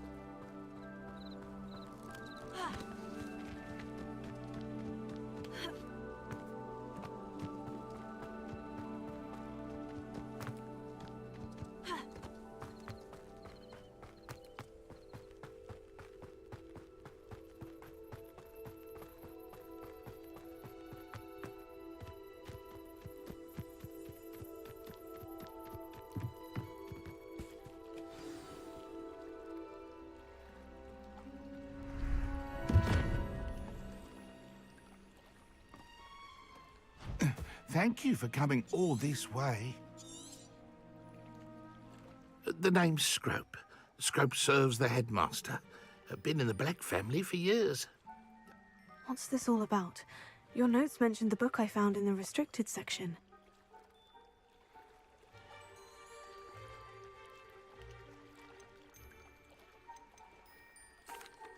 [SPEAKER 3] Thank you for coming all this way. The name's Scrope. Scrope serves the headmaster. Been in the Black family for years.
[SPEAKER 2] What's this all about? Your notes mentioned the book I found in the restricted section.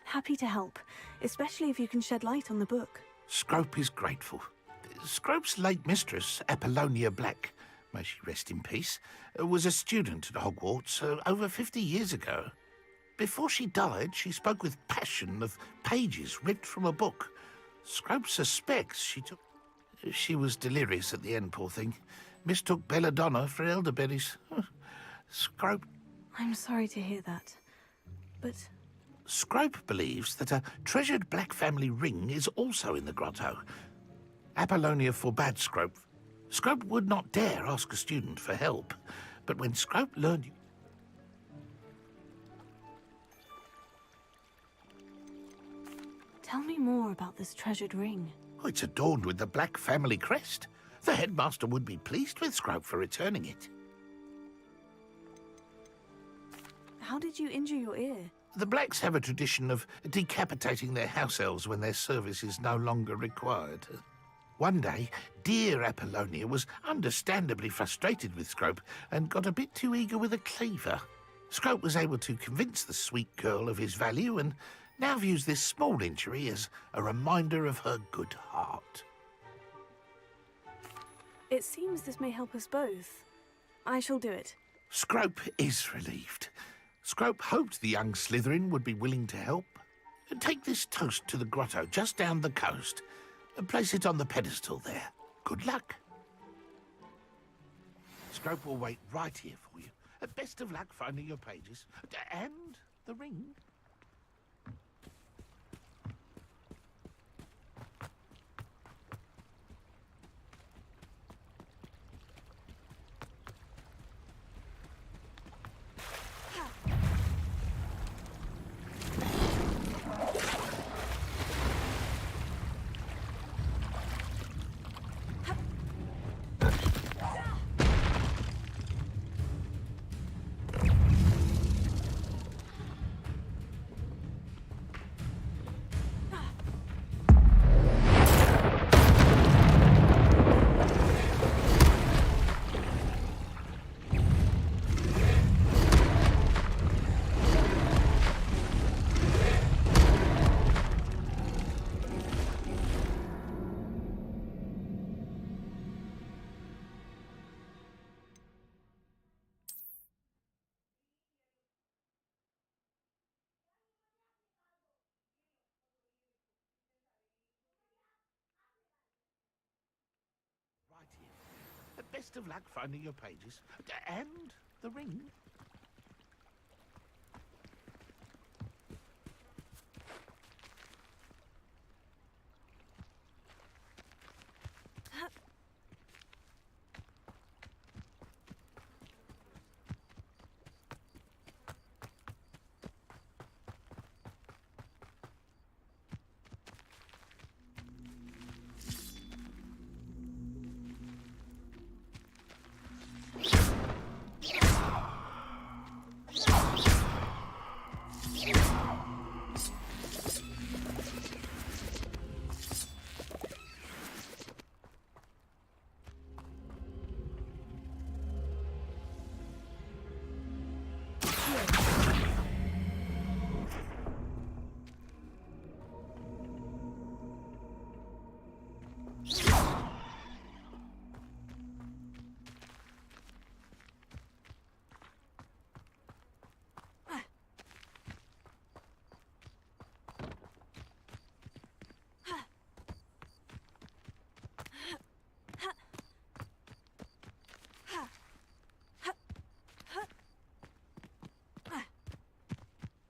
[SPEAKER 2] Happy to help, especially if you can shed light on the book.
[SPEAKER 3] Scrope is grateful. Scrope's late mistress, Apollonia Black, may she rest in peace, was a student at Hogwarts over 50 years ago. Before she died, she spoke with passion of pages ripped from a book. Scrope suspects she was delirious at the end, poor thing. Mistook belladonna for elderberries. Scrope...
[SPEAKER 2] I'm sorry to hear that, but...
[SPEAKER 3] Scrope believes that a treasured black family ring is also in the grotto. Apollonia forbade Scrope. Scrope would not dare ask a student for help, but when Scrope learned...
[SPEAKER 2] Tell me more about this treasured ring.
[SPEAKER 3] Oh, it's adorned with the black family crest. The headmaster would be pleased with Scrope for returning it.
[SPEAKER 2] How did you injure your ear?
[SPEAKER 3] The blacks have a tradition of decapitating their house elves when their service is no longer required. One day, dear Apollonia was understandably frustrated with Scrope and got a bit too eager with a cleaver. Scrope was able to convince the sweet girl of his value and now views this small injury as a reminder of her good heart.
[SPEAKER 2] It seems this may help us both. I shall do it.
[SPEAKER 3] Scrope is relieved. Scrope hoped the young Slytherin would be willing to help. Take this toast to the grotto just down the coast and place it on the pedestal there. Good luck. Scrope will wait right here for you. Best of luck finding your pages. And the ring. Best of luck finding your pages. And the ring.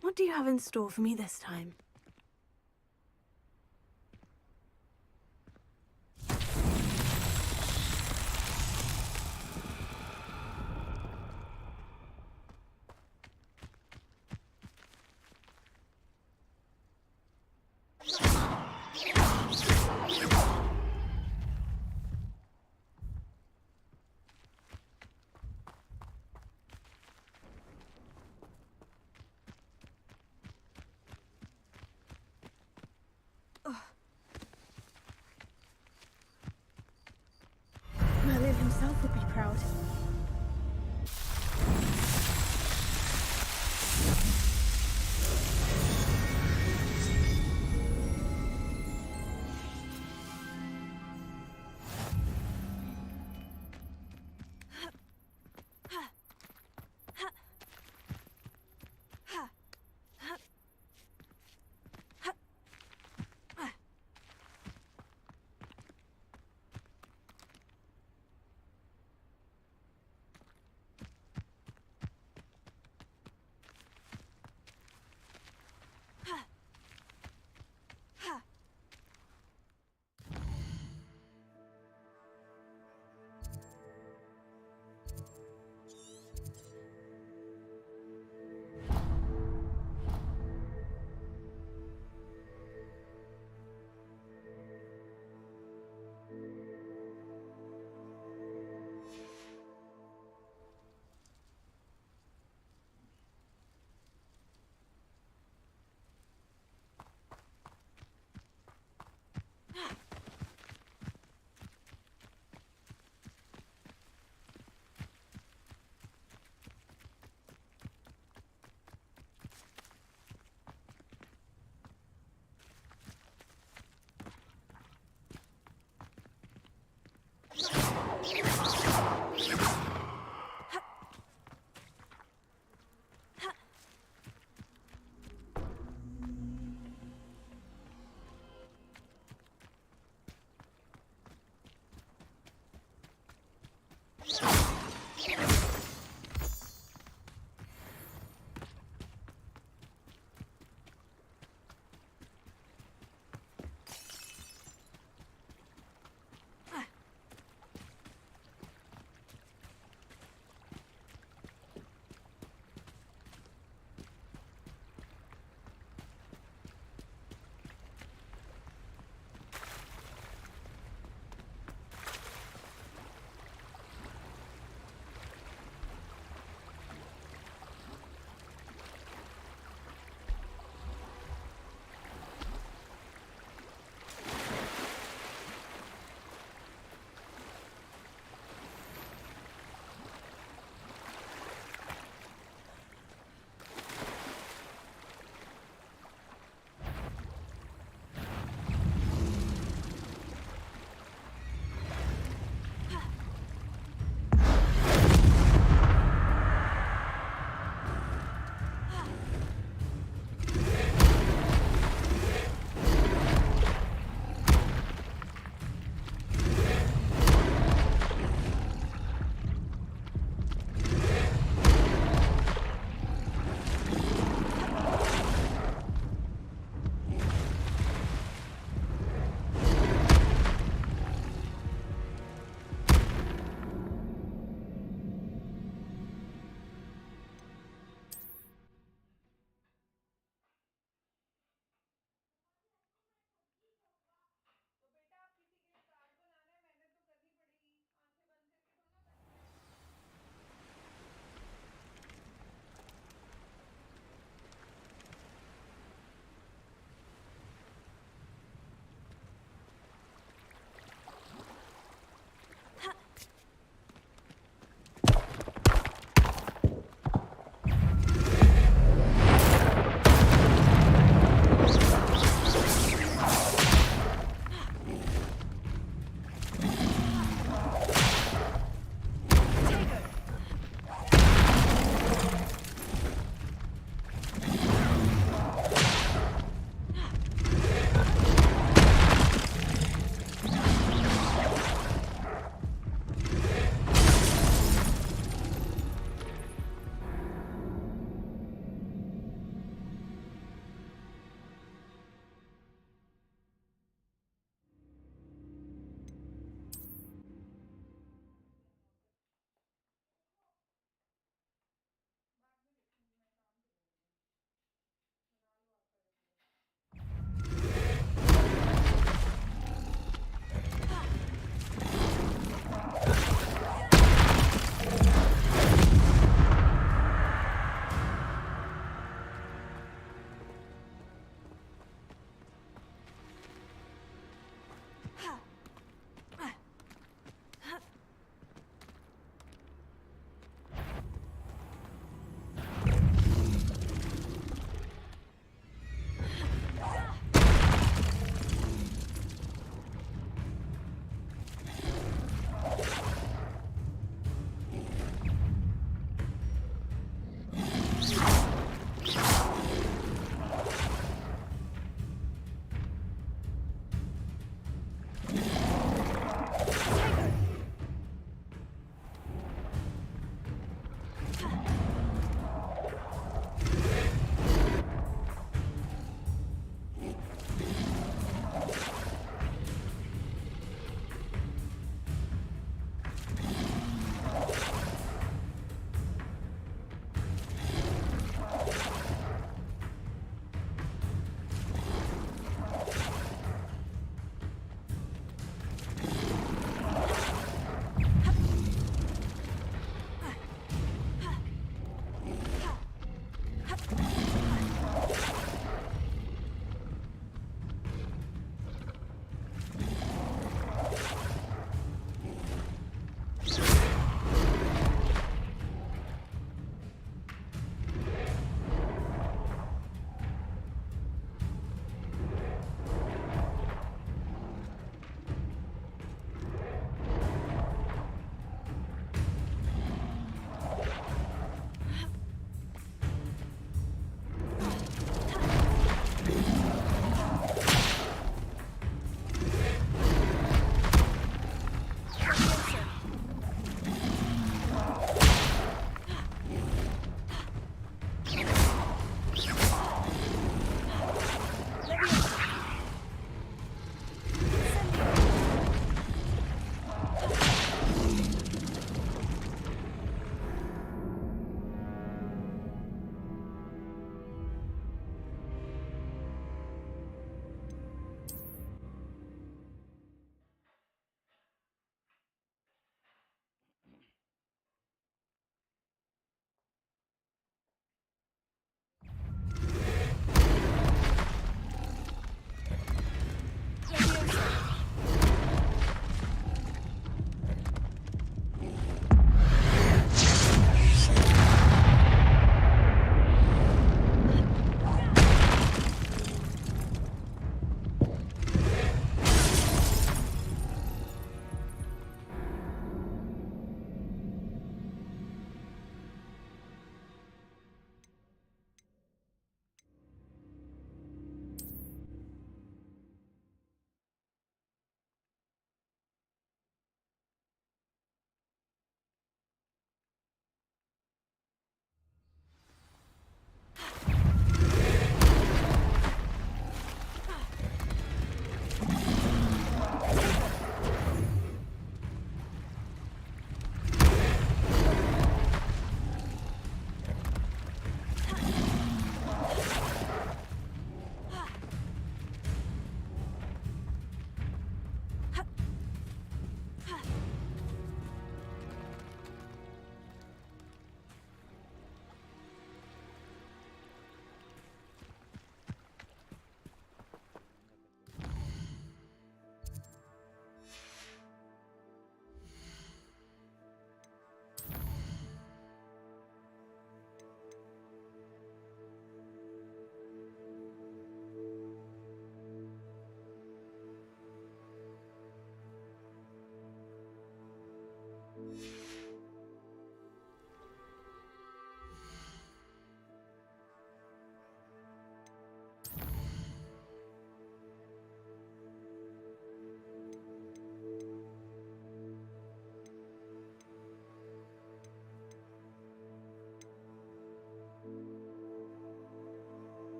[SPEAKER 2] What do you have in store for me this time?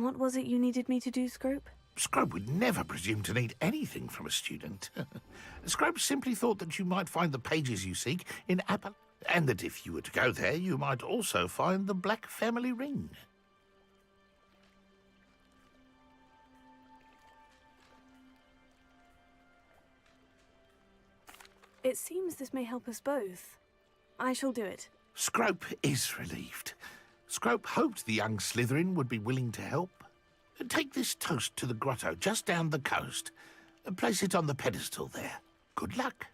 [SPEAKER 2] What was it you needed me to do, Scrope?
[SPEAKER 3] Scrope would never presume to need anything from a student. Scrope simply thought that you might find the pages you seek in Apple, and that if you were to go there, you might also find the Black family ring.
[SPEAKER 2] It seems this may help us both. I shall do it.
[SPEAKER 3] Scrope is relieved. Scrope hoped the young Slytherin would be willing to help. Take this toast to the grotto just down the coast and place it on the pedestal there. Good luck.